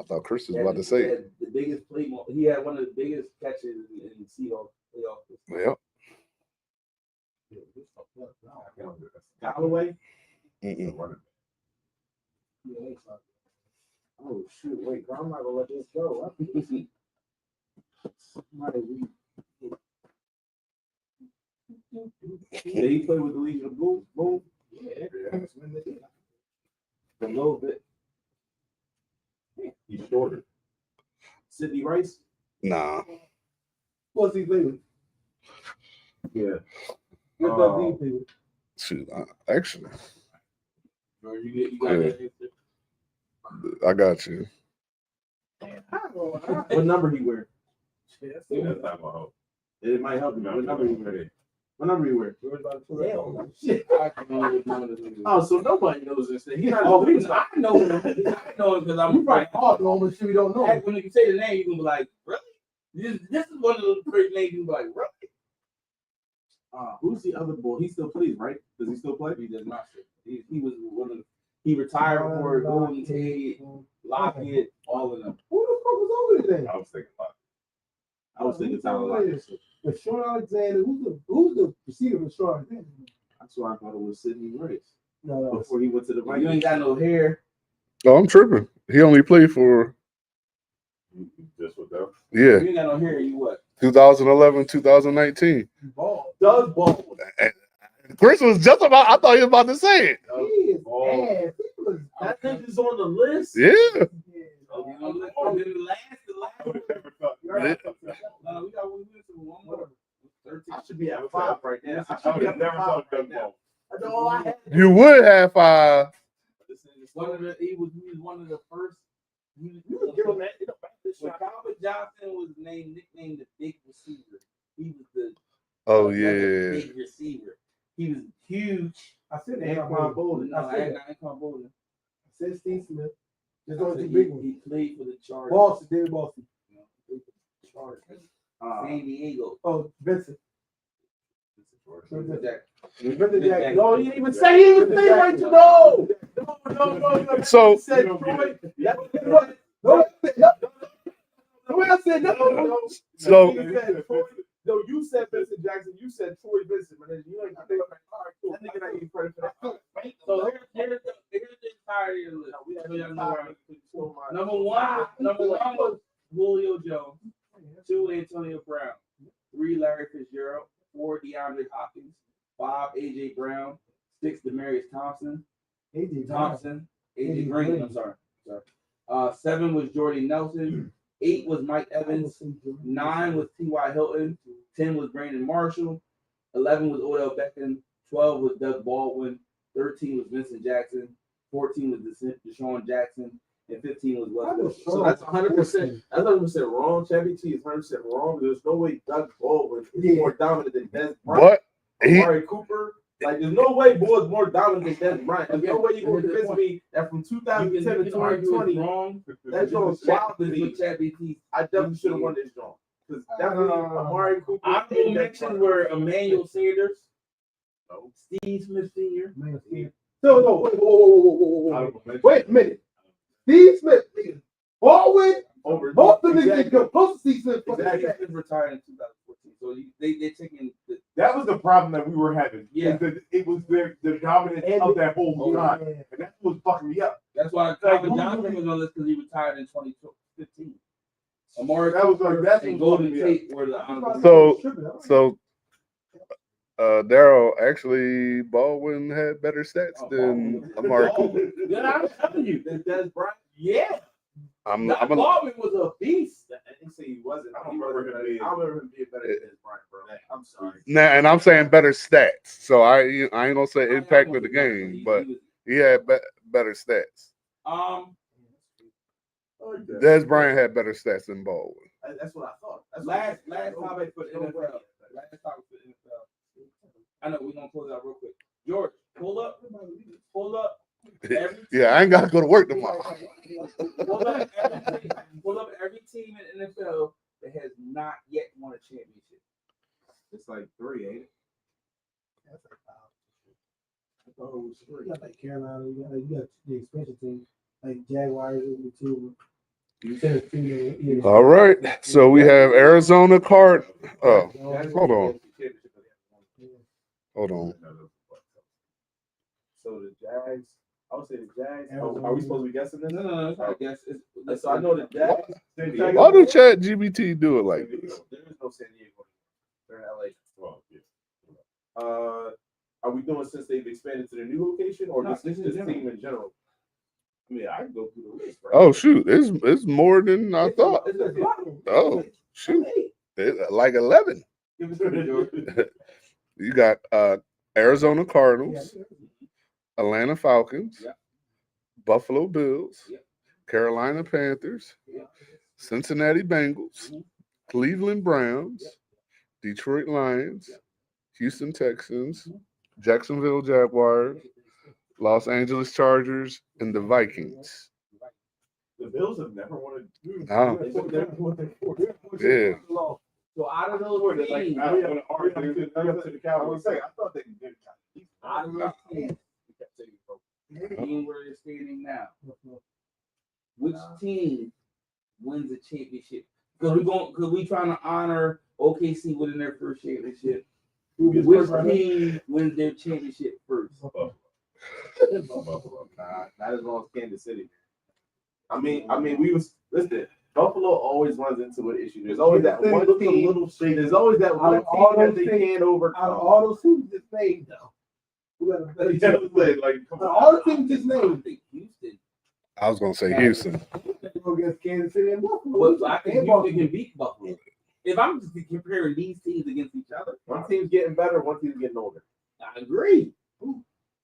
I thought Chris was about to He say it. had the biggest play. He had one of the biggest catches in the Seahawks playoff. Well, Galloway. mm-mm. Oh shoot! Wait, I'm not gonna let this go. Did he play with the Legion of Boom? Boom. Yeah. A little bit. he's shorter. Sidney Rice. Nah. What's he playing? Yeah. What does he play? Shoot, actually, You got that. I got you. What number he wear? That's not my hope. It might help you. What number he wear? What number he wear? Hell, shit. I don't know what number this is. Oh, so nobody knows this thing. He's not. Oh, I know him. I know him because I'm You probably hard on, but shit we don't know. When you say the name, you can be like, really? This is one of those great names. You can be like, really? Who's the other boy? He still plays, right? Does he still play? He does not. He was one of the. He retired before Golden Tate, Lockett, all of them. Who the fuck was over there? I was thinking about I was thinking Tyler Lockett. But Sean Alexander, who's the receiver for Sean Alexander? That's why I thought it was Sidney Rice No, before he went to the You Vikings. ain't got no hair. Oh, I'm tripping. He only played for, it. Just with them. yeah, You ain't got no hair. You what? 2011, 2019. ball. Doug Baldwin. Chris was just about, I thought he was about to say it. He is ball. ass. People is That nigga's on the list. Yeah. Oh, you know, the last. Yeah. We got one more. 13. I should be at 5 right now. I I should would be have at never 5 thought right Doug now. Ball. I know all I had. You would have One of the he was one of the first. You would give him that. You know, back this When shot. Calvin Johnson was nicknamed the big receiver, he was the Oh, another yeah. big receiver. He was huge. I said Anquan Bolden. No, I ain't Anquan Bolden. I said Steve Smith. There's I only said two big ones. He played for the Chargers. Boston, David Boston. Chargers. San Diego. Oh, Vincent. Vincent Jackson. Vincent Jackson. No, he didn't even say. He didn't even say right to know. No. So- He said Troy. No, I said no. So, He said Troy. No, you said Vincent Jackson. You said Troy Vincent. But then you ain't think all right, cool. That nigga not even credit for that. So here's the entirety of the list. We So y'all know where I'm- Number Number one was Julio Jones. 2, Antonio Brown. 3, Larry Fitzgerald. 4, DeAndre Hopkins. 5, AJ Brown. 6, Demaryius Thompson. AJ Green. I'm sorry. 7 was Jordy Nelson. 8 was Mike Evans. 9 was T.Y. Hilton. 10 was Brandon Marshall. 11 was Odell Beckham. 12 was Doug Baldwin. 13 was Vincent Jackson. 14 was Deshaun Jackson, and 15 was Westbrook. So that's 100%. That's 100% wrong. Chevy T is 100% wrong. There's no way Doug Baldwin is more dominant than Des Bryant. What? He, Amari Cooper. Like, there's no way Boy is more dominant than Des Bryant. There's no way you're going to convince me that from 2010 to 2020, wrong. that joint was wild to me. ChatGPT. I definitely should have won this joint. Because definitely Amari Cooper. I will mention where Emmanuel Sanders, Steve Smith Sr. So, no, wait a minute. Steve Smith, nigga. Baldwin, Over both of them niggas go close to Steve Smith. Exactly. He retired in 2014. So they're taking the, That was the problem that we were having. Yeah. Is that it was the dominance of that whole time, and that's what was fucking me up. that's why Calvin Johnson was on this because he retired in 2015. Amari That was like that's and what Golden fucking me up. Tate were the honorable. So Daryl, actually Baldwin had better stats than Amari Cooper. Then I'm telling you, Then Des Bryant. yeah. I'm Doc a, Baldwin was a beast. I didn't say he wasn't. I don't remember him being- I remember him being better than Des Bryant, bro. I'm sorry. now, and I'm saying better stats. So I ain't gonna say impact of the game, but he had better stats. Des Bryant had better stats than Baldwin. That's what I thought. That's last what topic for the NFL. Last topic for the NFL. I know we're gonna close it out real quick. George, pull up. Yeah, I ain't gotta go to work tomorrow. Pull up every team in the NFL that has not yet won a championship. It's like 3, ain't it? I thought it was 3. You got like Carolina, you got the expansion team, like Jaguars, the two. Tennessee, All right, so we have Arizona Card. Oh, hold on. So the Jags. I would say the Jags. Arizona. Are we supposed to be guessing this? No, it's not a guess. So I know the Jags. Why do Chat GBT do it like this? There is no San Diego. They're in LA. Well, yeah. Are we doing since they've expanded to the new location, or No, just this is this general. team in general? I mean, I can go through the list. Right? Oh shoot, it's more than I thought. It's a lot. Oh shoot, like 11. Give us the George. You got Arizona Cardinals, Atlanta Falcons, Yeah. Buffalo Bills, Yeah. Carolina Panthers, Yeah. Cincinnati Bengals, Mhm. Cleveland Browns, Yeah. Detroit Lions, Yeah. Houston Texans, Mhm. Jacksonville Jaguars, Los Angeles Chargers, and the Vikings. The Bills have never won a. Oh. Yeah. So out of those Like, teams, I don't want to argue to the Cowboys. I thought they did. out of those teams, being where they're standing now, which team wins the championship? Because we trying to honor OKC winning their first championship. Which team wins their championship first? Not as long as Kansas City. I mean, we was listen. Buffalo always runs into an issue. There's always that one team. There's always that one team that they can't Out of overcome. all those teams just named, though, who got a better Yeah, chance? like, come Out of on. all the teams just I named, think Houston. I was gonna say Houston. go against Kansas City and Buffalo. But I think And Houston can beat Buffalo. If I'm just comparing these teams against each other, One team's getting better, one team's getting older. I agree.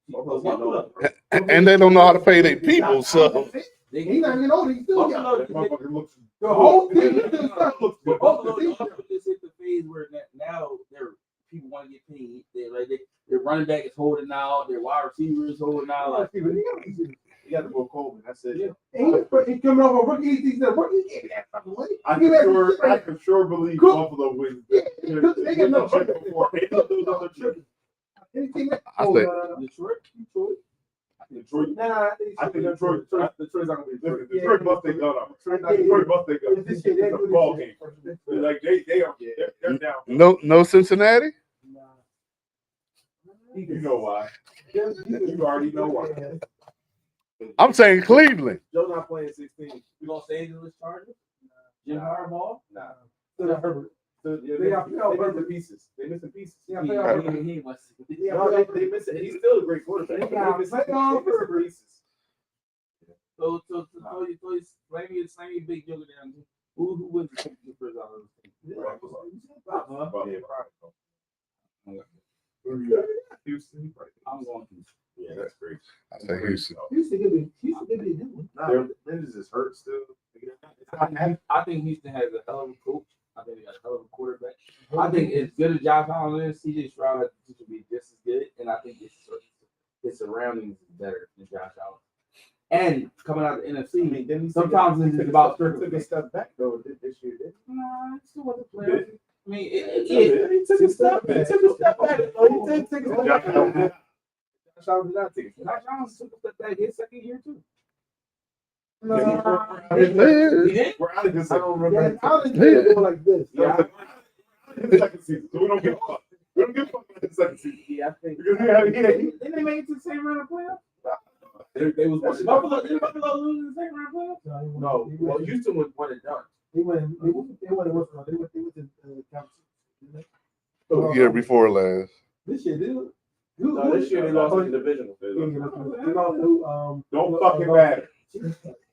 Buffalo's getting older. And they don't know how to pay their people, so They He's not even old. He still got That motherfucker looks. the whole team. Is still stuck. Buffalo just hit the phase where now they're people want to get paid. Their running back is holding out. Their wide receiver is holding out. Like, You got to go Coleman. That's it. He coming off a rookie. He's a rookie. He can't get that fucking money. I can sure believe Cool. Buffalo wins. Yeah, they get no trick. They don't do another trick. Anything that- I think- Detroit. Detroit. Nah, I think Detroit. Detroit's not going to be Detroit, Detroit. Detroit must take no. Detroit must take up. This It's shit, they a do this ball shit. game. Like they're down. no Cincinnati. You know why? You already know why. I'm saying Cleveland. Joe not playing 16. Los Angeles Chargers. Jim Harbaugh. Nah. Herbert. They missing pieces. They missing pieces. Yeah, He must. No, they missing. He's still a great quarterback. But they missing pieces. So you slimy big joker down. Who wins the championship first out of those teams? Houston. I'm going to. Yeah, that's great. I say Houston. Houston could be a good one. Nah, Ninjas is hurt still. I think Houston has a hell of a coach. I think they got a hell of a quarterback. I think as good as Josh Allen is, CJ Stroud has the potential to be just as good, and I think his surroundings is better than Josh Allen. And coming out of the NFC, I mean, then he sometimes it's about took a step back though this year. Didn't he? nah, it still wasn't Did playoff. I mean, He took a step back. He took a step back. He did take a step back. Josh Allen did not take a step back. Josh Allen took a step back his second year too. Yeah, He did. We're out of this. I don't Yeah, remember. how did they go like this? Yeah, The second season. So we don't give a fuck. We don't give a fuck about the second season. Yeah, I think. Because Didn't they make it to the same round of playoffs? they was Did Buffalo lose in the same round of playoffs? no. Well, Houston was one and done. They went to conference. The year before last. This year, they were. No, this year they lost in the divisional. They lost to Don't fucking matter.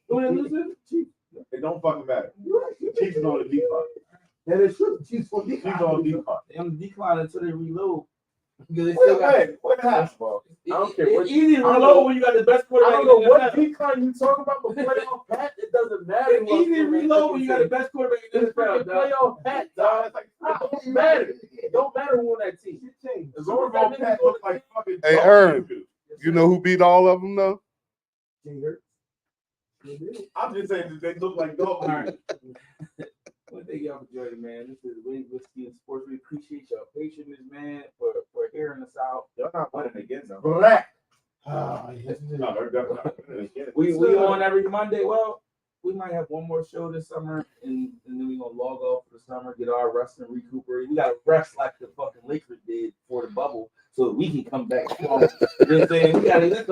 Who they lose to? Chiefs. It don't fucking matter. You're right. Chiefs is on the decline. That is true. Chiefs for Chiefs on the decline. They on the decline until they reload. Because they still got. What happened? I don't care what. It's easy to I don't reload know. when you got the best I quarterback. don't know in the what NFL. decline you talking about, but playoff Pat, it doesn't matter. It's easy to reload when you got the best quarterback in the It's freaking NFL. dog. playoff Pat, dog. It's like, it don't matter. It don't matter who on that team. Shit changed. As Super long as Bowl that Pat nigga looks like fucking. Hey, dog Ern. doo-doo. You know who beat all of them though? Jay Hurts. They did. I'm just saying that they look like dog. All right. Well, thank y'all for joining, man. This is Wings Whiskey and Sports. We appreciate your patience, man, for hearing us out. Y'all not winning again, though. Black. Oh, yes, it is. No, they're definitely not. We on every Monday. Well, we might have one more show this summer, and then we're gonna log off for the summer, get our rest and recuperate. We gotta rest like the fucking Lakers did for the bubble, so that we can come back strong. You know what I'm saying?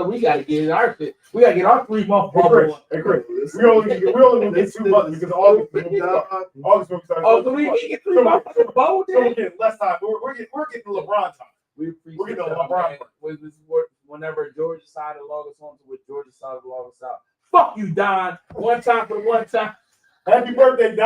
We gotta get in our shit. We gotta get our 3-month Hey, Chris, bubble. hey, Chris, we only gonna get 2 months because August when we start. August when we start. Oh, so we can get 3 months of the bubble So we're then? getting less time. We're getting LeBron time. We We're appreciate getting y'all, LeBron. man. Whenever Georgia decided to log us on to what Georgia decided to log us out. Fuck you, Don. One time for the one time. Happy birthday, Don.